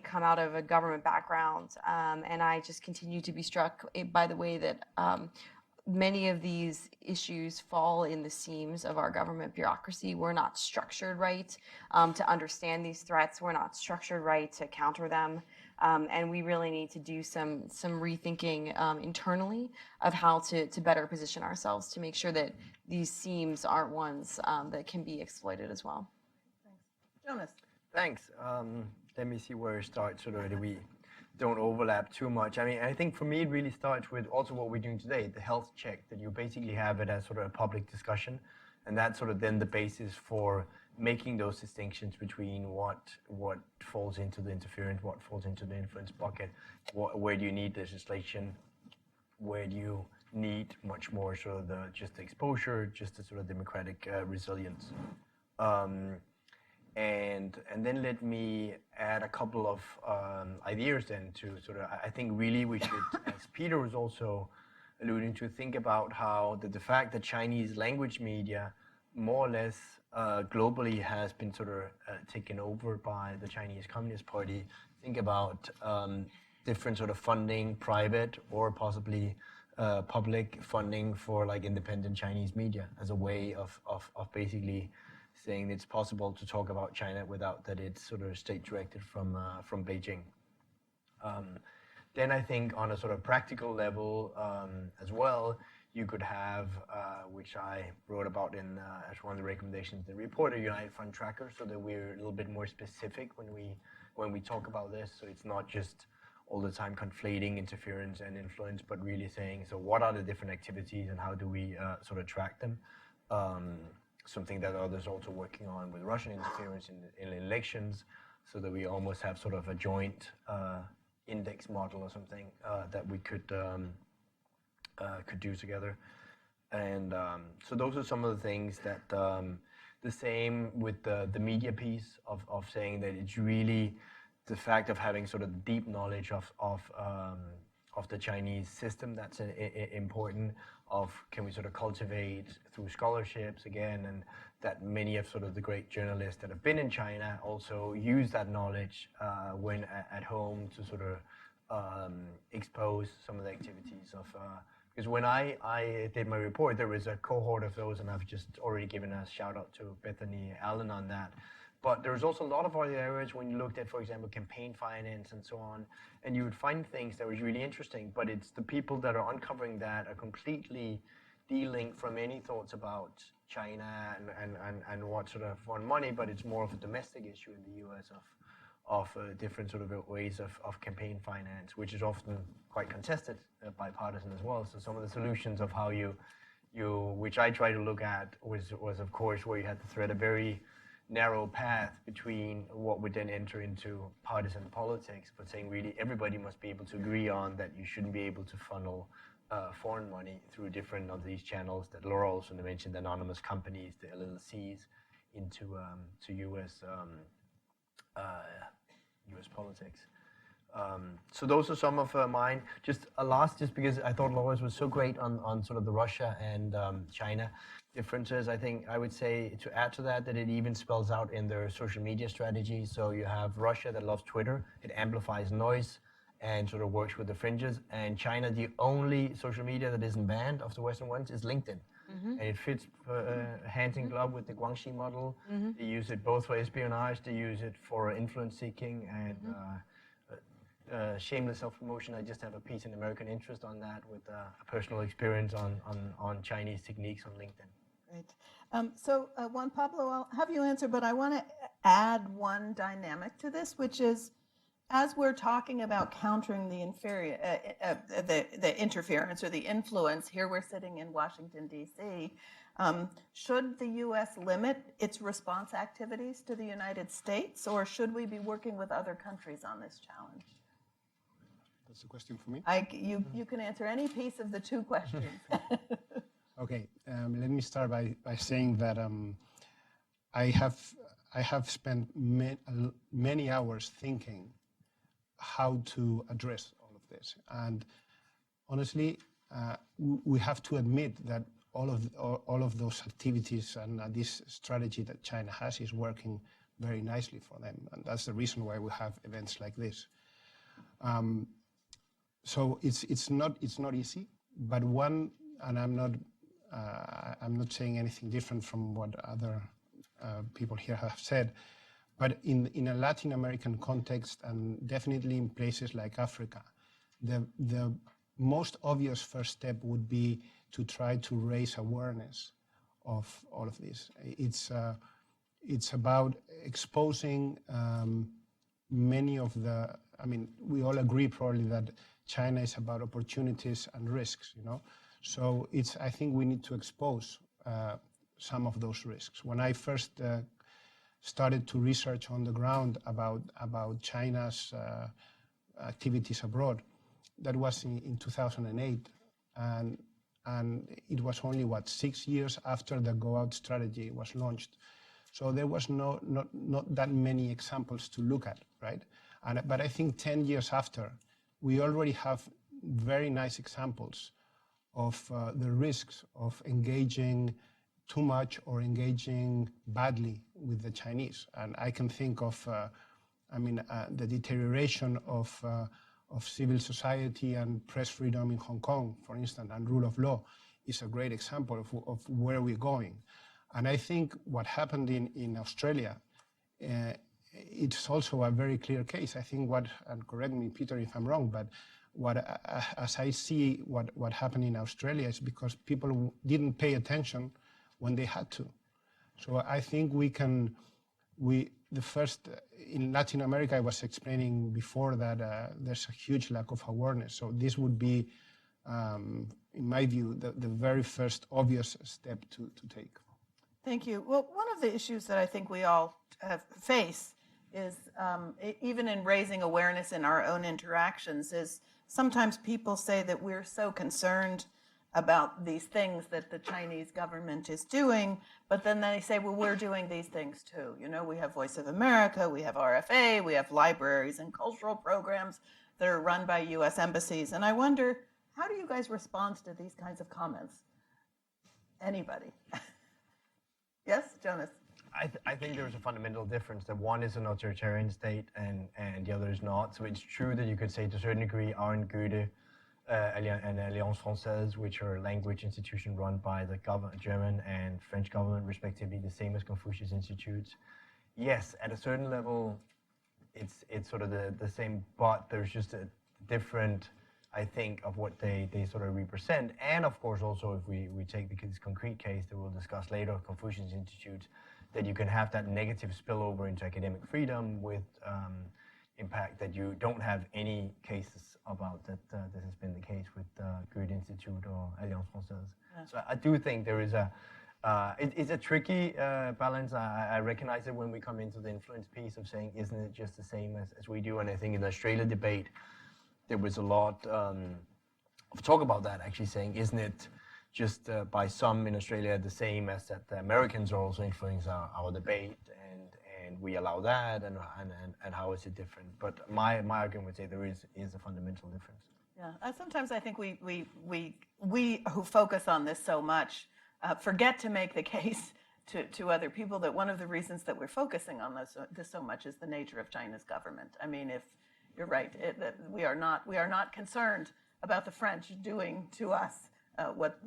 come out of a government background, and I just continue to be struck by the way that many of these issues fall in the seams of our government bureaucracy. We're not structured right to understand these threats. We're not structured right to counter them. And we really need to do some rethinking internally of how to better position ourselves to make sure that these seams aren't ones that can be exploited as well. Thanks. Jonas. Thanks. Let me see where it starts so that we don't overlap too much. I think for me it really starts with also what we're doing today, the health check, that you basically have it as sort of a public discussion, and that's sort of then the basis for making those distinctions between what falls into the interference, what falls into the influence bucket, where do you need legislation, where do you need much more sort of just the exposure, just the sort of democratic resilience. And then let me add a couple of ideas then to sort of, I think really we should, as Peter was also alluding to, think about how the fact that Chinese language media more or less globally has been sort of taken over by the Chinese Communist Party. Think about different sort of funding, private or possibly public funding for like independent Chinese media as a way of basically saying it's possible to talk about China without that it's sort of state-directed from Beijing. Then I think on a sort of practical level as well, you could have, which I wrote about in as one of the recommendations in the report, a United Front tracker, so that we're a little bit more specific when we talk about this. So it's not just all the time conflating interference and influence, but really saying, so what are the different activities and how do we sort of track them? Something that others are also working on with Russian interference in elections, so that we almost have sort of a joint index model or something that we could do together. And so those are some of the things that, the same with the media piece of saying that it's really the fact of having sort of deep knowledge of the Chinese system that's important, of can we sort of cultivate through scholarships again, and that many of sort of the great journalists that have been in China also use that knowledge when at home to sort of expose some of the activities of, because when I did my report, there was a cohort of those, and I've just already given a shout out to Bethany Allen on that. But there was also a lot of other areas when you looked at, for example, campaign finance and so on, and you would find things that was really interesting, but it's the people that are uncovering that are completely de-linked from any thoughts about China and what sort of foreign money, but it's more of a domestic issue in the US of different sort of ways of campaign finance, which is often quite contested, bipartisan as well. So some of the solutions of how you which I try to look at was of course where you had to thread a very narrow path between what would then enter into partisan politics, but saying really everybody must be able to agree on that you shouldn't be able to funnel foreign money through different of these channels that Laura also mentioned, anonymous companies, the LLCs, into to U.S. U.S. politics. So those are some of mine. Just a last, just because I thought Laura's was so great on sort of the Russia and China differences. I think I would say to add to that it even spells out in their social media strategy. So you have Russia that loves Twitter. It amplifies noise and sort of works with the fringes. And China, the only social media that isn't banned of the Western ones is LinkedIn. And it fits hand in glove with the Guangxi model. They use it both for espionage, they use it for influence seeking, and shameless self-promotion. I just have a piece in American Interest on that with a personal experience on Chinese techniques on LinkedIn. Great. So Juan Pablo, I'll have you answer, but I want to add one dynamic to this, which is, as we're talking about countering the interference or the influence, here we're sitting in Washington, D.C., should the U.S. limit its response activities to the United States, or should we be working with other countries on this challenge? That's a question for me? You can answer any piece of the two questions. Okay, let me start by saying that I have spent many hours thinking how to address all of this, and honestly, we have to admit that all of those activities and this strategy that China has is working very nicely for them, and that's the reason why we have events like this. So it's not easy, but one, and I'm not saying anything different from what other people here have said, but in a Latin American context, and definitely in places like Africa, the most obvious first step would be to try to raise awareness of all of this. It's about exposing many of the, I mean, we all agree probably that China is about opportunities and risks, you know? So I think we need to expose some of those risks. When I first started to research on the ground about China's activities abroad, that was in 2008, and it was only 6 years after the Go Out strategy was launched. So there was not that many examples to look at, right? But I think 10 years after, we already have very nice examples of the risks of engaging too much or engaging badly with the Chinese. And I can think of, the deterioration of civil society and press freedom in Hong Kong, for instance, and rule of law is a great example of where we're going. And I think what happened in Australia it's also a very clear case. I think and correct me, Peter, if I'm wrong, but as I see what happened in Australia is because people didn't pay attention when they had to. So I think in Latin America, I was explaining before that there's a huge lack of awareness. So this would be, in my view, the very first obvious step to take. Thank you. Well, one of the issues that I think we all face is, even in raising awareness in our own interactions, is sometimes people say that we're so concerned about these things that the Chinese government is doing, but then they say, well, we're doing these things too. You know, we have Voice of America, we have RFA, we have libraries and cultural programs that are run by US embassies. And I wonder, how do you guys respond to these kinds of comments? Anybody? Yes, Jonas? I think there's a fundamental difference that one is an authoritarian state and the other is not. So it's true that you could say to a certain degree Arendt, Goethe, and Alliance Française, which are language institutions run by the German and French government, respectively, the same as Confucius Institutes. Yes, at a certain level, it's sort of the same, but there's just a different, I think, of what they sort of represent. And of course, also, if we take this concrete case that we'll discuss later, Confucius Institute, that you can have that negative spillover into academic freedom with impact that you don't have any cases about that this has been the case with Goethe Institute or Alliance Française. Yeah. So I do think there is it's a tricky balance. I recognize it when we come into the influence piece of saying, isn't it just the same as we do? And I think in the Australia debate, there was a lot of talk about that, actually saying, isn't it just by some in Australia the same as that the Americans are also influencing our debate, and we allow that, and how is it different? But my argument would say there is a fundamental difference. Yeah, sometimes I think we who focus on this so much forget to make the case to other people that one of the reasons that we're focusing on this so much is the nature of China's government. I mean, if you're right, we are not concerned about the French doing to us what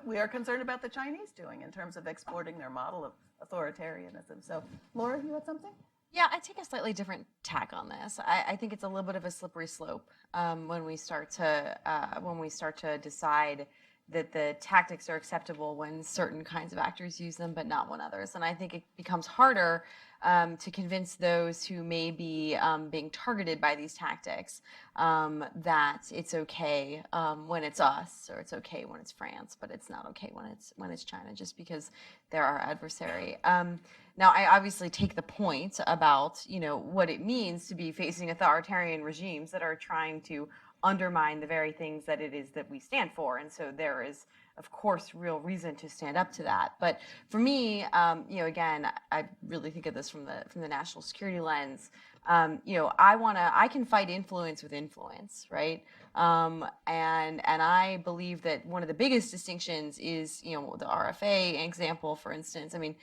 we are concerned about the Chinese doing in terms of exporting their model of authoritarianism. So, Laura, you had something? Yeah, I take a slightly different tack on this. I think it's a little bit of a slippery slope when we start to decide that the tactics are acceptable when certain kinds of actors use them, but not when others. And I think it becomes harder to convince those who may be being targeted by these tactics that it's okay when it's us, or it's okay when it's France, but it's not okay when it's China, just because they're our adversary. Now, I obviously take the point about what it means to be facing authoritarian regimes that are trying to undermine the very things that it is that we stand for, and so there is, of course, real reason to stand up to that. But for me, again, I really think of this from the national security lens. I can fight influence with influence, right? And I believe that one of the biggest distinctions is, the RFA example, for instance. I mean,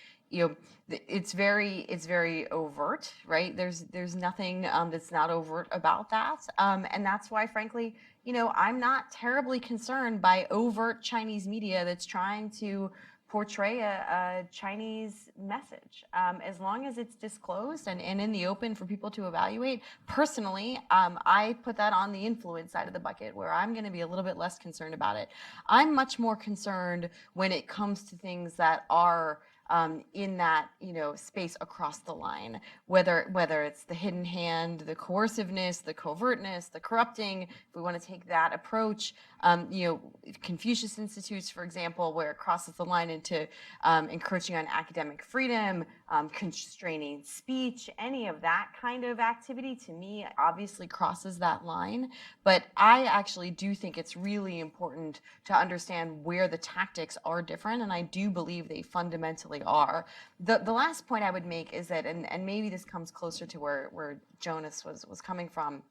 it's very overt, right? There's nothing that's not overt about that, and that's why, frankly, I'm not terribly concerned by overt Chinese media that's trying to portray a Chinese message, as long as it's disclosed and in the open for people to evaluate. Personally, I put that on the influence side of the bucket, where I'm going to be a little bit less concerned about it. I'm much more concerned when it comes to things that are in that space across the line, whether it's the hidden hand, the coerciveness, the covertness, the corrupting. If we want to take that approach, Confucius Institutes, for example, where it crosses the line into encroaching on academic freedom, constraining speech, any of that kind of activity, to me, obviously crosses that line. But I actually do think it's really important to understand where the tactics are different, and I do believe they fundamentally are. The last point I would make is that, and maybe this comes closer to where Jonas was coming from,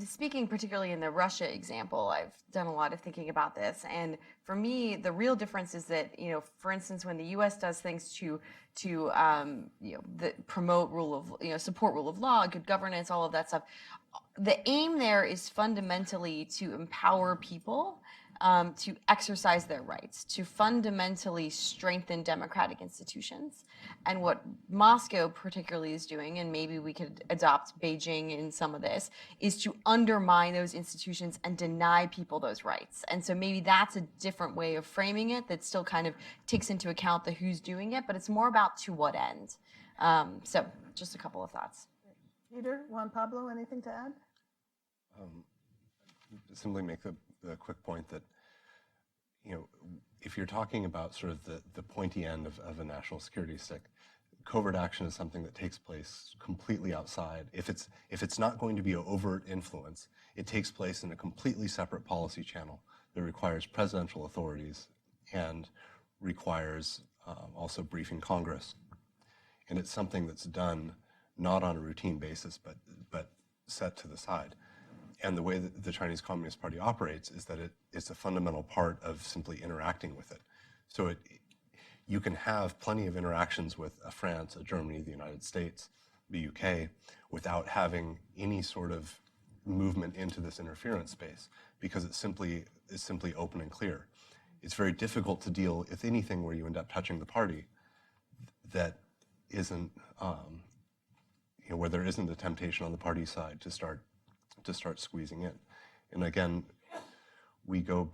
speaking particularly in the Russia example, I've done a lot of thinking about this, and for me, the real difference is that, for instance, when the U.S. does things to promote support rule of law, good governance, all of that stuff, the aim there is fundamentally to empower people to exercise their rights, to fundamentally strengthen democratic institutions. And what Moscow particularly is doing, and maybe we could adopt Beijing in some of this, is to undermine those institutions and deny people those rights. And so maybe that's a different way of framing it that still kind of takes into account the who's doing it, but it's more about to what end. So just a couple of thoughts. Peter, Juan Pablo, anything to add? Simply make the quick point that, if you're talking about sort of the pointy end of a national security stick, covert action is something that takes place completely outside. If it's not going to be an overt influence, it takes place in a completely separate policy channel that requires presidential authorities and requires also briefing Congress. And it's something that's done not on a routine basis, but set to the side. And the way that the Chinese Communist Party operates is that it's a fundamental part of simply interacting with it. So you can have plenty of interactions with France, Germany, the United States, the UK, without having any sort of movement into this interference space, because it's simply open and clear. It's very difficult to deal with anything where you end up touching the party that isn't, where there isn't a temptation on the party side to start squeezing in. And again, we go,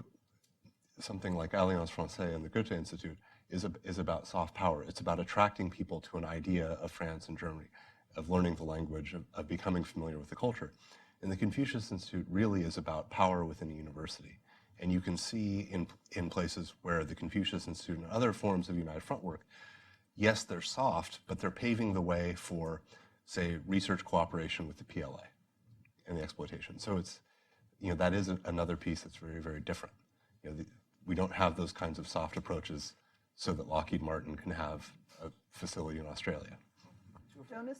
something like Alliance Française and the Goethe Institute is about soft power. It's about attracting people to an idea of France and Germany, of learning the language, of becoming familiar with the culture. And the Confucius Institute really is about power within a university. And you can see in places where the Confucius Institute and other forms of United Front work, yes, they're soft, but they're paving the way for, say, research cooperation with the PLA and the exploitation. So it's, that is another piece that's very, very different. We don't have those kinds of soft approaches so that Lockheed Martin can have a facility in Australia. Jonas?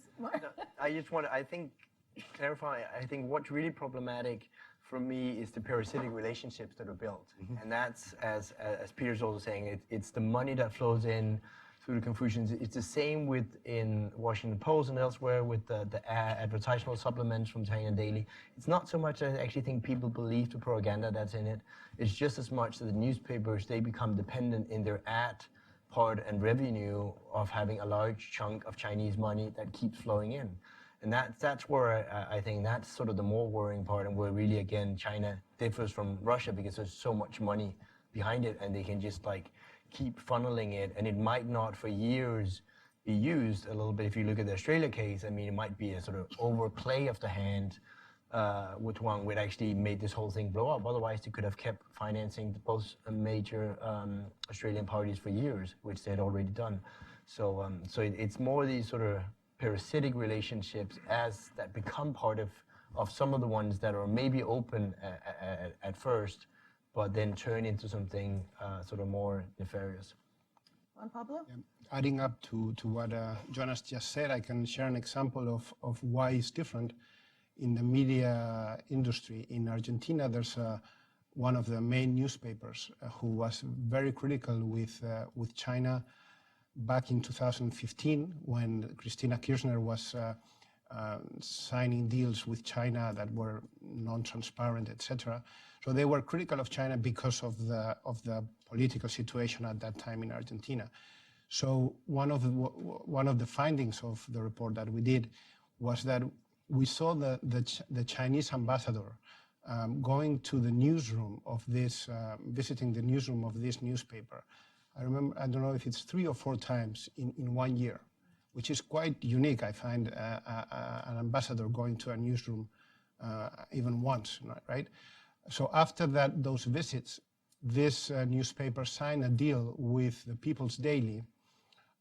I think, clarify, I think what's really problematic for me is the parasitic relationships that are built. Mm-hmm. And that's, as Peter's also saying, it's the money that flows in through the Confucians. It's the same in Washington Post and elsewhere with the advertisements supplements from China Daily. It's not so much that I actually think people believe the propaganda that's in it. It's just as much that the newspapers, they become dependent in their ad part and revenue of having a large chunk of Chinese money that keeps flowing in. And that's where I think that's sort of the more worrying part, and where really, again, China differs from Russia, because there's so much money behind it and they can just keep funneling it, and it might not for years be used a little bit. If you look at the Australia case, it might be a sort of overplay of the hand, which one would actually made this whole thing blow up. Otherwise, they could have kept financing both major Australian parties for years, which they had already done. So it's more these sort of parasitic relationships as that become part of some of the ones that are maybe open at first, but then turn into something sort of more nefarious. Juan Pablo? Yeah. Adding up to what Jonas just said, I can share an example of why it's different. In the media industry in Argentina, there's one of the main newspapers who was very critical with China back in 2015, when Cristina Kirchner was signing deals with China that were non-transparent, etc. So they were critical of China because of the political situation at that time in Argentina. So one of the findings of the report that we did was that we saw the Chinese ambassador going to the newsroom of this, visiting the newsroom of this newspaper. I don't know if it's 3 or 4 times in 1 year, which is quite unique. I find an ambassador going to a newsroom even once, right? So after those visits, this newspaper signed a deal with the People's Daily,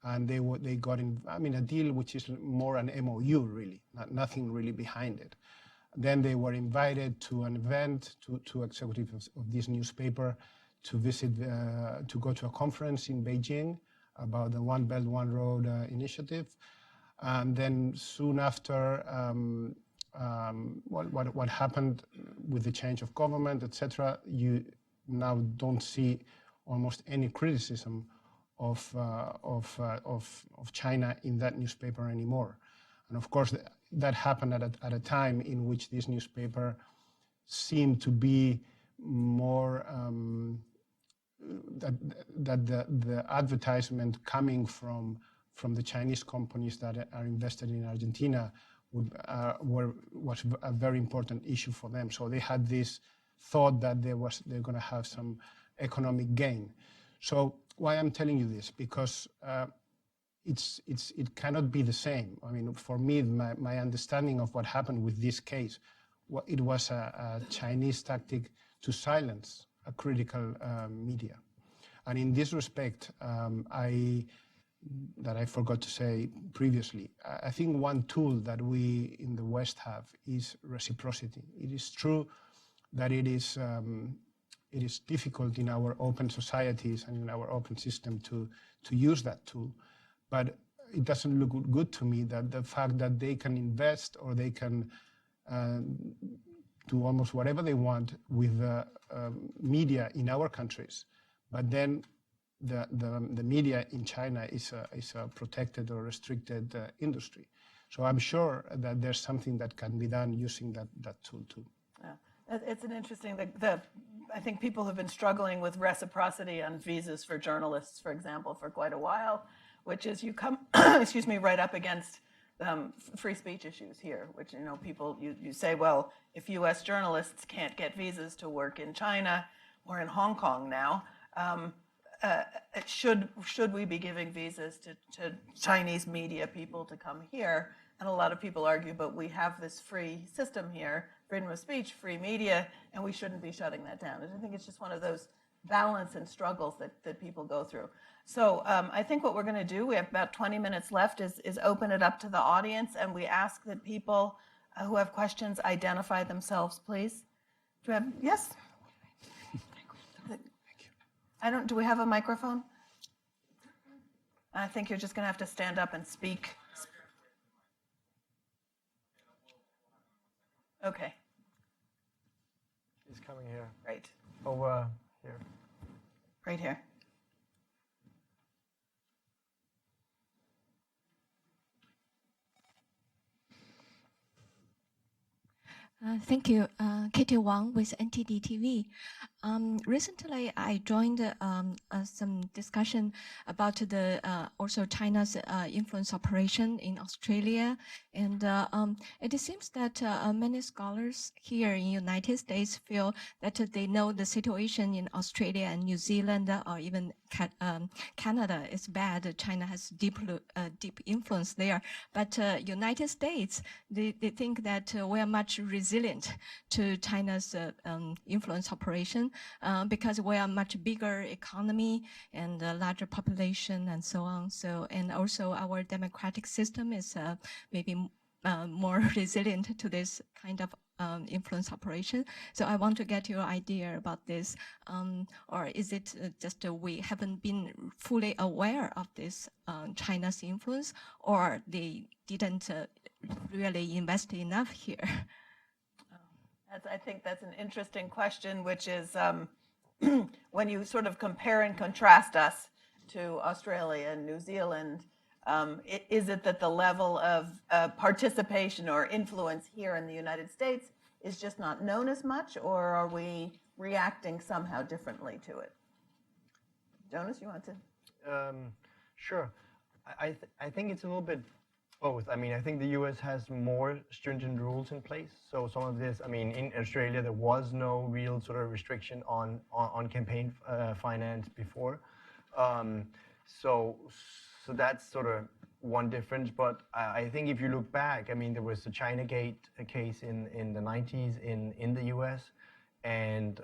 and they got a deal which is more an MOU really, nothing really behind it. Then they were invited to an event, to executives of this newspaper, to visit, to go to a conference in Beijing about the One Belt, One Road initiative. And then soon after, what happened with the change of government, etc., you now don't see almost any criticism of China in that newspaper anymore. And of course, that happened at a time in which this newspaper seemed to be more that the advertisement coming from the Chinese companies that are invested in Argentina was a very important issue for them. So they had this thought that they're going to have some economic gain. So why I'm telling you this? Because it cannot be the same. I mean, for me, my understanding of what happened with this case, it was a Chinese tactic to silence a critical media. And in this respect, that I forgot to say previously, I think one tool that we in the West have is reciprocity. It is true that it is difficult in our open societies and in our open system to use that tool, but it doesn't look good to me that the fact that they can invest or they can do almost whatever they want with the media in our countries, but then the media in China is a protected or restricted industry. So I'm sure that there's something that can be done using that tool too. Yeah. It's an interesting, I think people have been struggling with reciprocity on visas for journalists, for example, for quite a while, which is you come, excuse me, right up against free speech issues here, which, people, you say, well, if US journalists can't get visas to work in China or in Hong Kong now, should we be giving visas to Chinese media people to come here? And a lot of people argue, but we have this free system here, freedom of speech, free media, and we shouldn't be shutting that down. And I think it's just one of those balance and struggles that people go through. So I think what we're going to do, we have about 20 minutes left, is open it up to the audience, and we ask that people who have questions identify themselves, please. Do we have, yes? Do we have a microphone? I think you're just going to have to stand up and speak. Okay. He's coming here. Right. Over here. Right here. Thank you. Katie Wang with NTD TV. Recently, I joined some discussion about also China's influence operation in Australia, and it seems that many scholars here in the United States feel that they know the situation in Australia and New Zealand or even Canada is bad. China has deep influence there, but United States, they think that we are much resilient to China's influence operation because we are much bigger economy and a larger population and so on. So, and also our democratic system is maybe more resilient to this kind of influence operation. So I want to get your idea about this. Or is it just we haven't been fully aware of this China's influence, or they didn't really invest enough here? I think that's an interesting question, which is when you sort of compare and contrast us to Australia and New Zealand, is it that the level of participation or influence here in the United States is just not known as much, or are we reacting somehow differently to it? Jonas, you want to? Sure. I think it's a little bit both. I mean, I think the U.S. has more stringent rules in place. So some of this, I mean, in Australia, there was no real sort of restriction on campaign finance before. So that's sort of one difference. But I think if you look back, I mean, there was the Chinagate case in the 90s in the U.S. And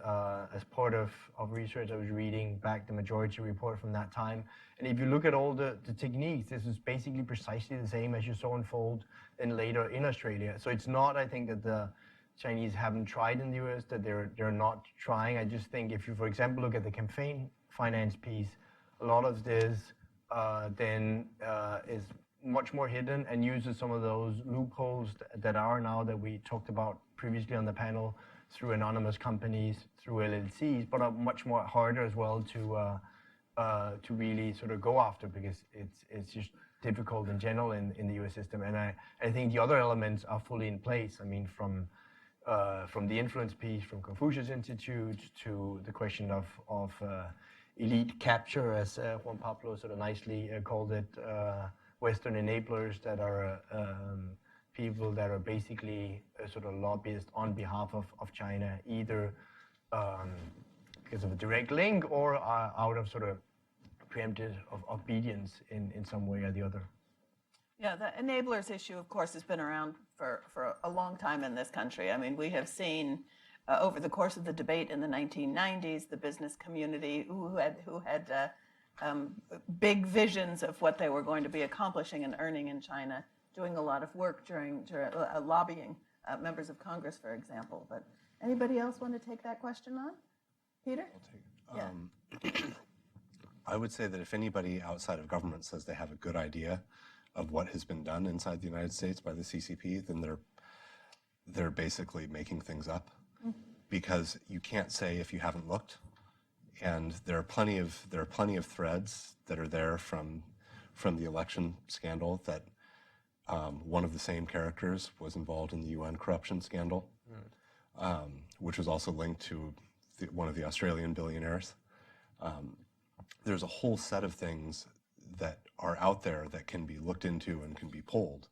as part of research, I was reading back the majority report from that time. And if you look at all the techniques, this is basically precisely the same as you saw unfold in later in Australia. So it's not, I think, that the Chinese haven't tried in the US, that they're not trying. I just think if you, for example, look at the campaign finance piece, a lot of this is much more hidden and uses some of those loopholes that are now that we talked about previously on the panel, through anonymous companies, through LLCs, but are much more harder as well to really sort of go after, because it's just difficult in general in the US system. And I think the other elements are fully in place. I mean, from from the influence piece from Confucius Institute to the question of elite capture, as Juan Pablo sort of nicely called it, Western enablers that are people that are basically sort of lobbyists on behalf of China, either because of a direct link or out of sort of preemptive of obedience in some way or the other. Yeah, the enablers issue, of course, has been around for a long time in this country. I mean, we have seen over the course of the debate in the 1990s, the business community who had big visions of what they were going to be accomplishing and earning in China, doing a lot of work during lobbying members of Congress, for example. But anybody else want to take that question on? Peter? I'll take it. I would say that if anybody outside of government says they have a good idea of what has been done inside the United States by the CCP, then they're basically making things up, because you can't say if you haven't looked. And there are plenty of threads that are there from the election scandal that one of the same characters was involved in the UN corruption scandal, which was also linked to one of the Australian billionaires. There's a whole set of things that are out there that can be looked into and can be polled,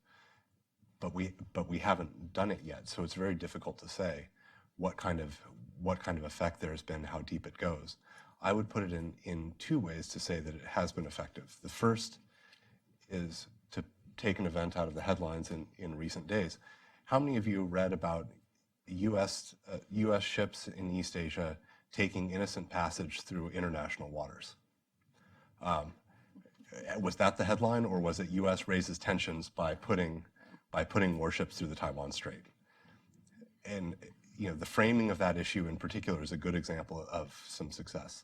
but we haven't done it yet. So it's very difficult to say what kind of effect there's been, how deep it goes. I would put it in two ways to say that it has been effective. The first is to take an event out of the headlines in recent days. How many of you read about U.S. ships in East Asia taking innocent passage through international waters? Was that the headline, or was it U.S. raises tensions by putting warships through the Taiwan Strait? And the framing of that issue in particular is a good example of some success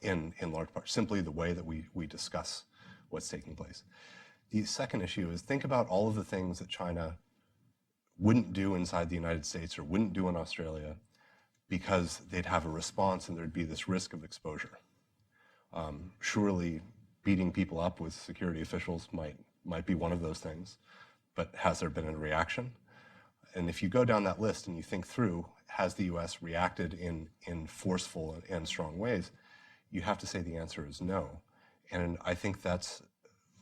in large part, simply the way that we discuss what's taking place. The second issue is, think about all of the things that China wouldn't do inside the United States or wouldn't do in Australia because they'd have a response and there'd be this risk of exposure. Surely beating people up with security officials might be one of those things, but has there been a reaction? And if you go down that list and you think through, has the U.S. reacted in forceful and strong ways? You have to say the answer is no. And I think that's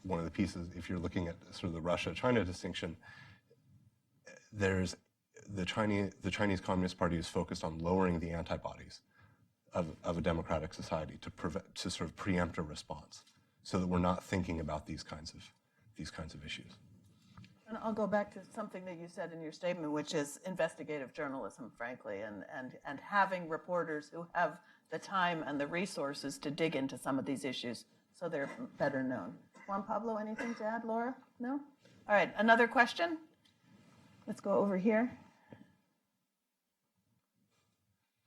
one of the pieces, if you're looking at sort of the Russia-China distinction, there's the Chinese Communist Party is focused on lowering the antibodies of a democratic society to sort of preempt a response, so that we're not thinking about these kinds of issues. And I'll go back to something that you said in your statement, which is investigative journalism, frankly, and having reporters who have the time and the resources to dig into some of these issues so they're better known. Juan Pablo, anything to add, Laura? No? All right, another question? Let's go over here.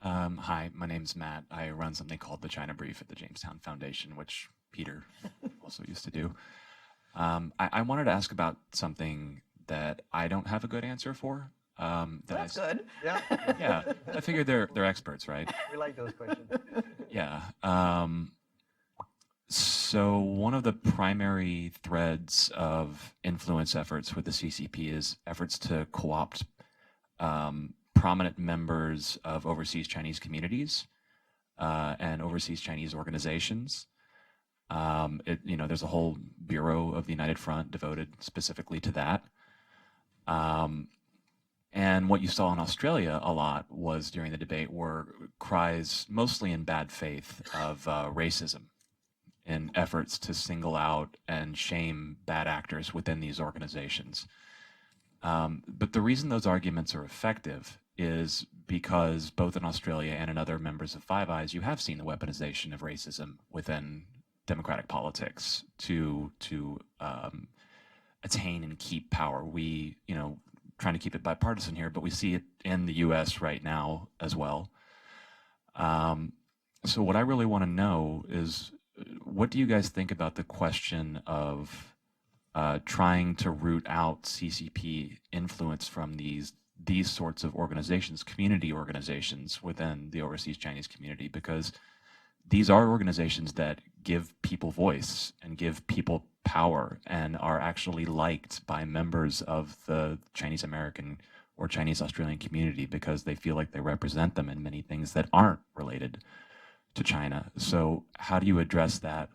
Hi, my name's Matt. I run something called the China Brief at the Jamestown Foundation, which Peter also used to do. I wanted to ask about something that I don't have a good answer for. That's good. Yeah, Yeah, I figured they're experts, right? we like those questions. Yeah. So one of the primary threads of influence efforts with the CCP is efforts to co-opt prominent members of overseas Chinese communities and overseas Chinese organizations. There's a whole bureau of the United Front devoted specifically to that. And what you saw in Australia a lot was during the debate were cries, mostly in bad faith, of racism in efforts to single out and shame bad actors within these organizations. But the reason those arguments are effective is because both in Australia and in other members of Five Eyes, you have seen the weaponization of racism within democratic politics to attain and keep power. We, trying to keep it bipartisan here, but we see it in the U.S. right now as well. So what I really want to know is, what do you guys think about the question of trying to root out CCP influence from these sorts of organizations, community organizations within the overseas Chinese community? Because these are organizations that give people voice and give people power and are actually liked by members of the Chinese American or Chinese Australian community because they feel like they represent them in many things that aren't related to China. So how do you address that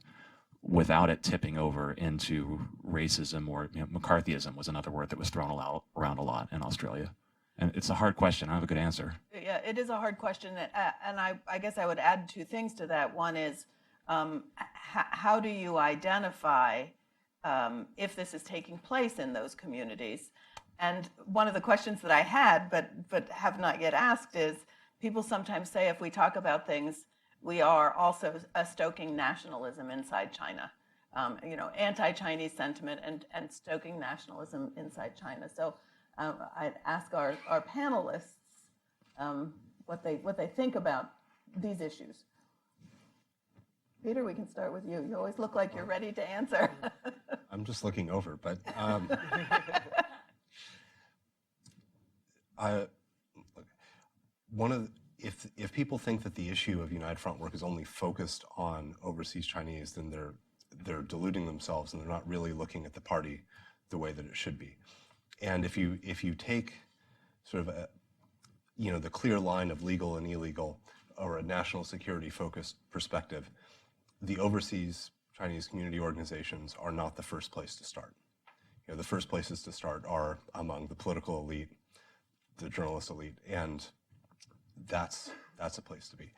without it tipping over into racism, or McCarthyism was another word that was thrown around a lot in Australia? And it's a hard question. I don't have a good answer. Yeah, it is a hard question, and I guess I would add two things to that. One is, how do you identify if this is taking place in those communities? And one of the questions that I had, but have not yet asked, is people sometimes say if we talk about things, we are also stoking nationalism inside China, anti-Chinese sentiment and stoking nationalism inside China. So I'd ask our panelists what they think about these issues. Peter, we can start with you. You always look like you're ready to answer. I'm just looking over, but if people think that the issue of United Front work is only focused on overseas Chinese, then they're deluding themselves and they're not really looking at the party the way that it should be. And if you take sort of the clear line of legal and illegal, or a national security focused perspective, the overseas Chinese community organizations are not the first place to start. The first places to start are among the political elite, the journalist elite, and that's a place to be.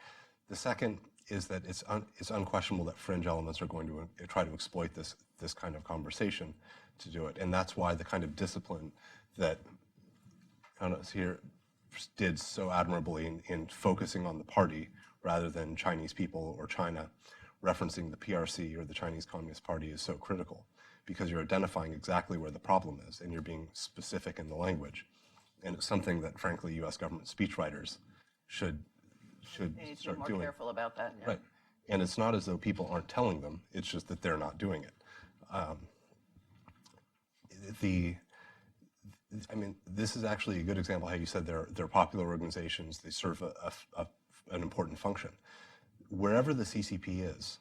The second is that it's unquestionable that fringe elements are going to try to exploit this kind of conversation to do it, and that's why the kind of discipline that Hannes here did so admirably in focusing on the party rather than Chinese people or China, referencing the PRC or the Chinese Communist Party is so critical, because you're identifying exactly where the problem is and you're being specific in the language. And it's something that, frankly, U.S. government speechwriters should They need to start be more doing. careful about that. Yeah. Right. And it's not as though people aren't telling them, it's just that they're not doing it. This is actually a good example how you said they're popular organizations, they serve an important function. Wherever the CCP is,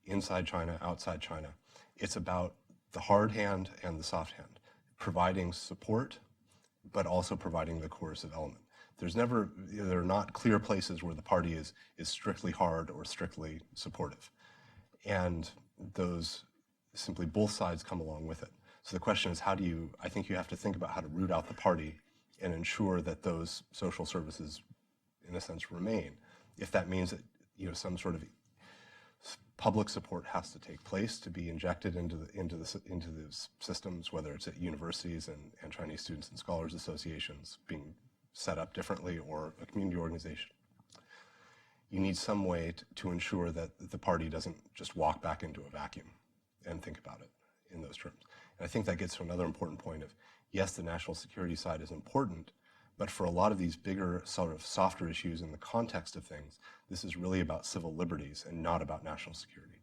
inside China, outside China, it's about the hard hand and the soft hand, providing support, but also providing the coercive element. There are not clear places where the party is strictly hard or strictly supportive. And those simply both sides come along with it. So the question is, I think you have to think about how to root out the party and ensure that those social services, in a sense, remain. If that means that some sort of public support has to take place to be injected into the systems, whether it's at universities and Chinese students and scholars associations being set up differently, or a community organization. You need some way to ensure that the party doesn't just walk back into a vacuum and think about it in those terms. And I think that gets to another important point of, yes, the national security side is important, but for a lot of these bigger, sort of softer issues in the context of things, this is really about civil liberties and not about national security.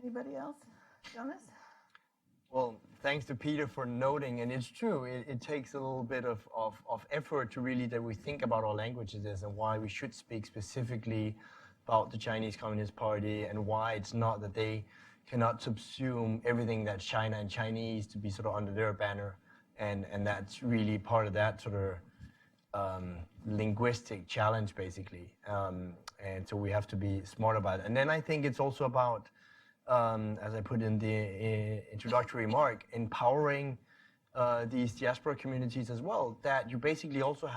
Anybody else? Jonas? Well, thanks to Peter for noting, and it's true, it takes a little bit of effort to really that we think about our languages and why we should speak specifically about the Chinese Communist Party, and why it's not that they cannot subsume everything that's China and Chinese to be sort of under their banner, and that's really part of that sort of linguistic challenge, basically. And so we have to be smart about it. And then I think it's also about, as I put in the introductory remark, empowering these diaspora communities as well, that you basically also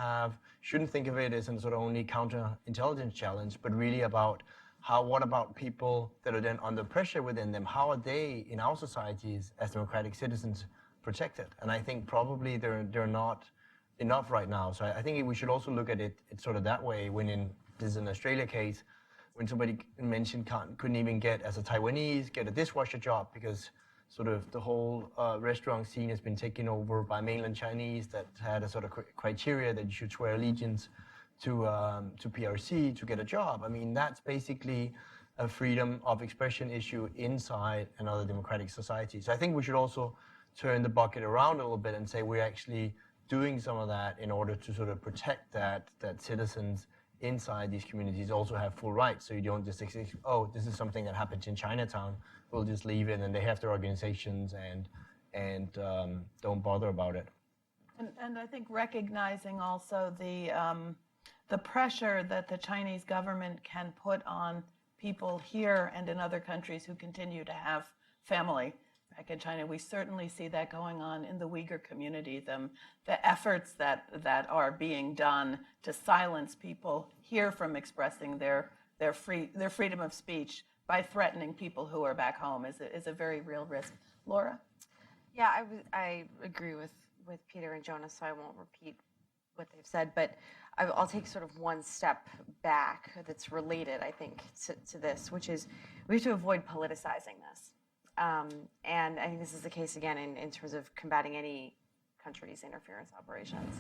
shouldn't think of it as a sort of only counterintelligence challenge, but really about what about people that are then under pressure within them? How are they in our societies as democratic citizens protected? And I think probably they're not enough right now. So I think we should also look at it sort of that way. This is an Australia case, when somebody mentioned couldn't even get, as a Taiwanese, get a dishwasher job because sort of the whole restaurant scene has been taken over by mainland Chinese that had a sort of criteria that you should swear allegiance to PRC to get a job. I mean, that's basically a freedom of expression issue inside another democratic society. So I think we should also turn the bucket around a little bit and say we're actually doing some of that in order to sort of protect that citizens inside these communities also have full rights. So you don't just say, oh, this is something that happens in Chinatown, we'll just leave it, and they have their organizations and don't bother about it. And I think recognizing also the pressure that the Chinese government can put on people here and in other countries who continue to have family back in China. We certainly see that going on in the Uyghur community. The efforts that are being done to silence people here from expressing their freedom of speech by threatening people who are back home is a very real risk. Laura? Yeah, I agree with Peter and Jonas, so I won't repeat what they've said, but I'll take sort of one step back that's related, I think, to this, which is we have to avoid politicizing this. And I think this is the case, again, in terms of combating any country's interference operations.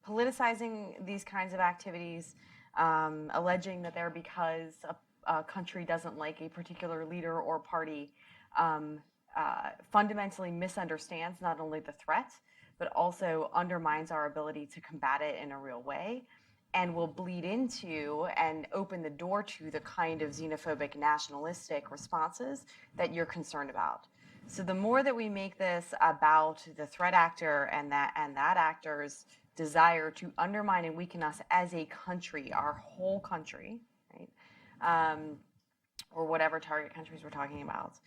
Politicizing these kinds of activities, alleging that they're because a country doesn't like a particular leader or party, fundamentally misunderstands not only the threat, but also undermines our ability to combat it in a real way, and will bleed into and open the door to the kind of xenophobic, nationalistic responses that you're concerned about. So the more that we make this about the threat actor and that actor's desire to undermine and weaken us as a country, our whole country, right? Or whatever target countries we're talking about,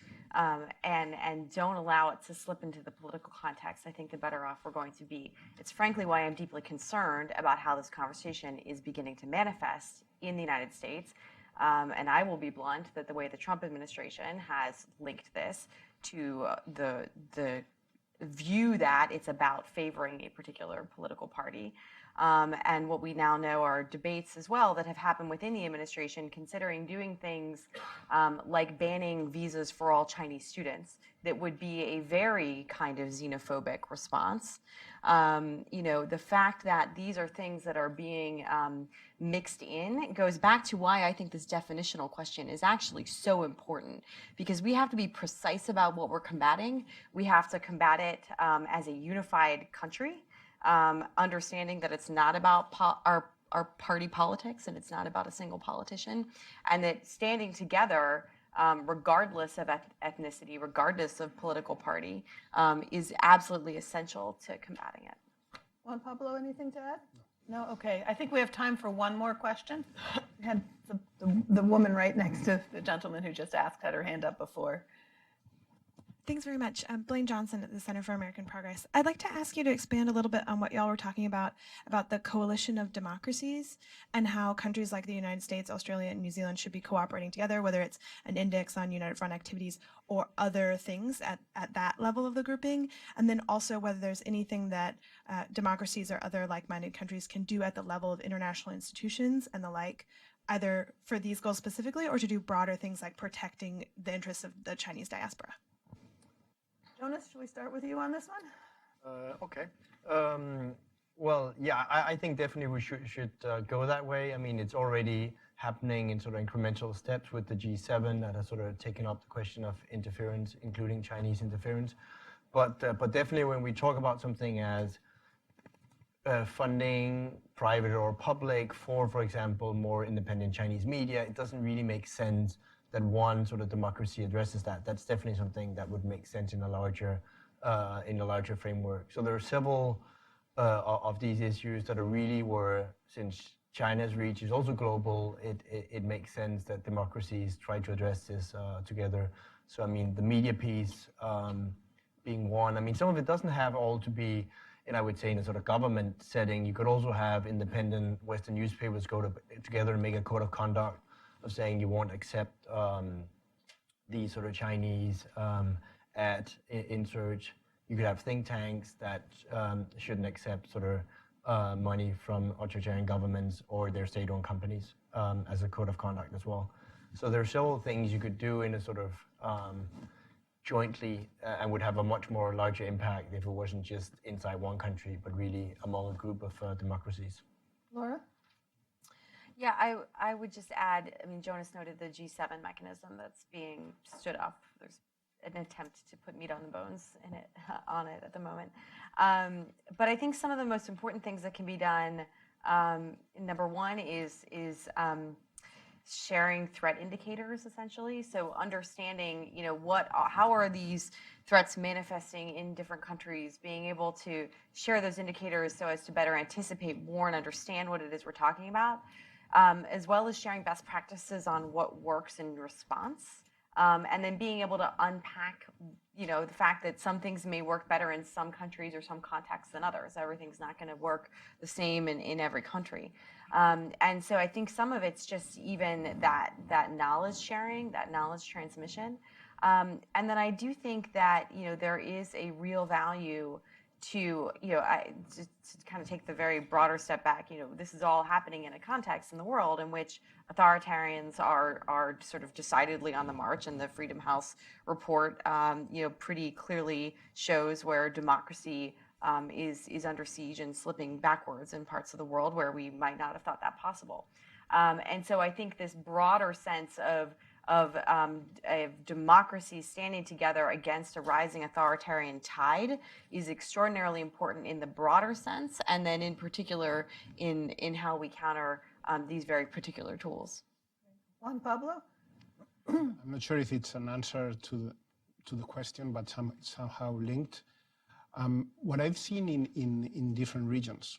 and don't allow it to slip into the political context, I think the better off we're going to be. It's frankly why I'm deeply concerned about how this conversation is beginning to manifest in the United States. And I will be blunt that the way the Trump administration has linked this to the view that it's about favoring a particular political party. And what we now know are debates as well that have happened within the administration considering doing things like banning visas for all Chinese students that would be a very kind of xenophobic response. The fact that these are things that are being mixed in goes back to why I think this definitional question is actually so important, because we have to be precise about what we're combating. We have to combat it as a unified country. Understanding that it's not about our party politics and it's not about a single politician, and that standing together, regardless of ethnicity, regardless of political party, is absolutely essential to combating it. Juan Pablo, anything to add? No? Okay. I think we have time for one more question. We had the woman right next to the gentleman who just asked had her hand up before. Thanks very much. Blaine Johnson at the Center for American Progress. I'd like to ask you to expand a little bit on what y'all were talking about the coalition of democracies and how countries like the United States, Australia, and New Zealand should be cooperating together, whether it's an index on United Front activities or other things at that level of the grouping, and then also whether there's anything that democracies or other like-minded countries can do at the level of international institutions and the like, either for these goals specifically or to do broader things like protecting the interests of the Chinese diaspora. Jonas, should we start with you on this one? Okay. Well, yeah, I think definitely we should go that way. I mean, it's already happening in sort of incremental steps with the G7 that has sort of taken up the question of interference, including Chinese interference. But definitely when we talk about something as funding, private or public, for example, more independent Chinese media, it doesn't really make sense that one sort of democracy addresses that. That's definitely something that would make sense in a larger framework. So there are several of these issues that are really where, since China's reach is also global, it makes sense that democracies try to address this together. So I mean, the media piece being one. I mean, some of it doesn't have all to be, and I would say in a sort of government setting. You could also have independent Western newspapers go together and make a code of conduct of saying you won't accept these sort of Chinese ad inserts. You could have think tanks that shouldn't accept sort of money from authoritarian governments or their state-owned companies as a code of conduct as well. So there are several things you could do in a sort of jointly and would have a much more larger impact if it wasn't just inside one country, but really among a group of democracies. Laura? Yeah, I would just add, I mean, Jonas noted the G7 mechanism that's being stood up. There's an attempt to put meat on the bones on it at the moment. But I think some of the most important things that can be done, number one is sharing threat indicators, essentially. So understanding, how are these threats manifesting in different countries, being able to share those indicators so as to better anticipate more and understand what it is we're talking about, as well as sharing best practices on what works in response. And then being able to unpack, the fact that some things may work better in some countries or some contexts than others. Everything's not going to work the same in every country. And so I think some of it's just even that knowledge sharing, that knowledge transmission. And then I do think that, there is a real value to kind of take the very broader step back. This is all happening in a context in the world in which authoritarians are sort of decidedly on the march, and the Freedom House report, pretty clearly shows where democracy is under siege and slipping backwards in parts of the world where we might not have thought that possible. And so I think this broader sense of democracy standing together against a rising authoritarian tide is extraordinarily important in the broader sense, and then in particular in how we counter these very particular tools. Juan Pablo? I'm not sure if it's an answer to the question, but somehow linked. What I've seen in different regions,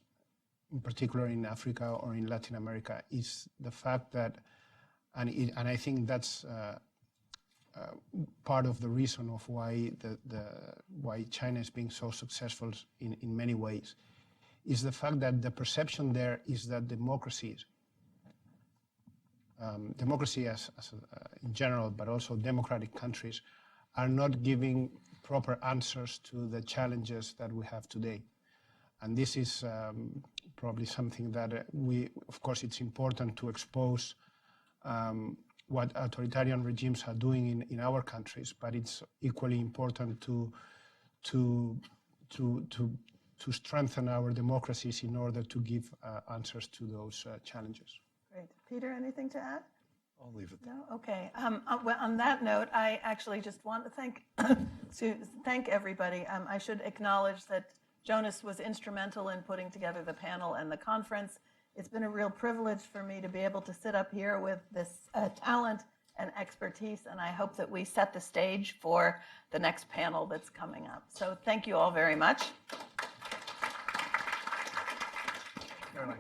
in particular in Africa or in Latin America, is the fact that, and I think that's part of the reason of why why China is being so successful in many ways, is the fact that the perception there is that democracy in general, but also democratic countries, are not giving proper answers to the challenges that we have today. And this is probably something that of course, it's important to expose what authoritarian regimes are doing in our countries, but it's equally important to strengthen our democracies in order to give answers to those challenges. Great. Peter, anything to add? I'll leave it there. No? Okay. Well, on that note, I actually just want to thank everybody. I should acknowledge that Jonas was instrumental in putting together the panel and the conference. It's been a real privilege for me to be able to sit up here with this talent and expertise, and I hope that we set the stage for the next panel that's coming up. So thank you all very much. Caroline.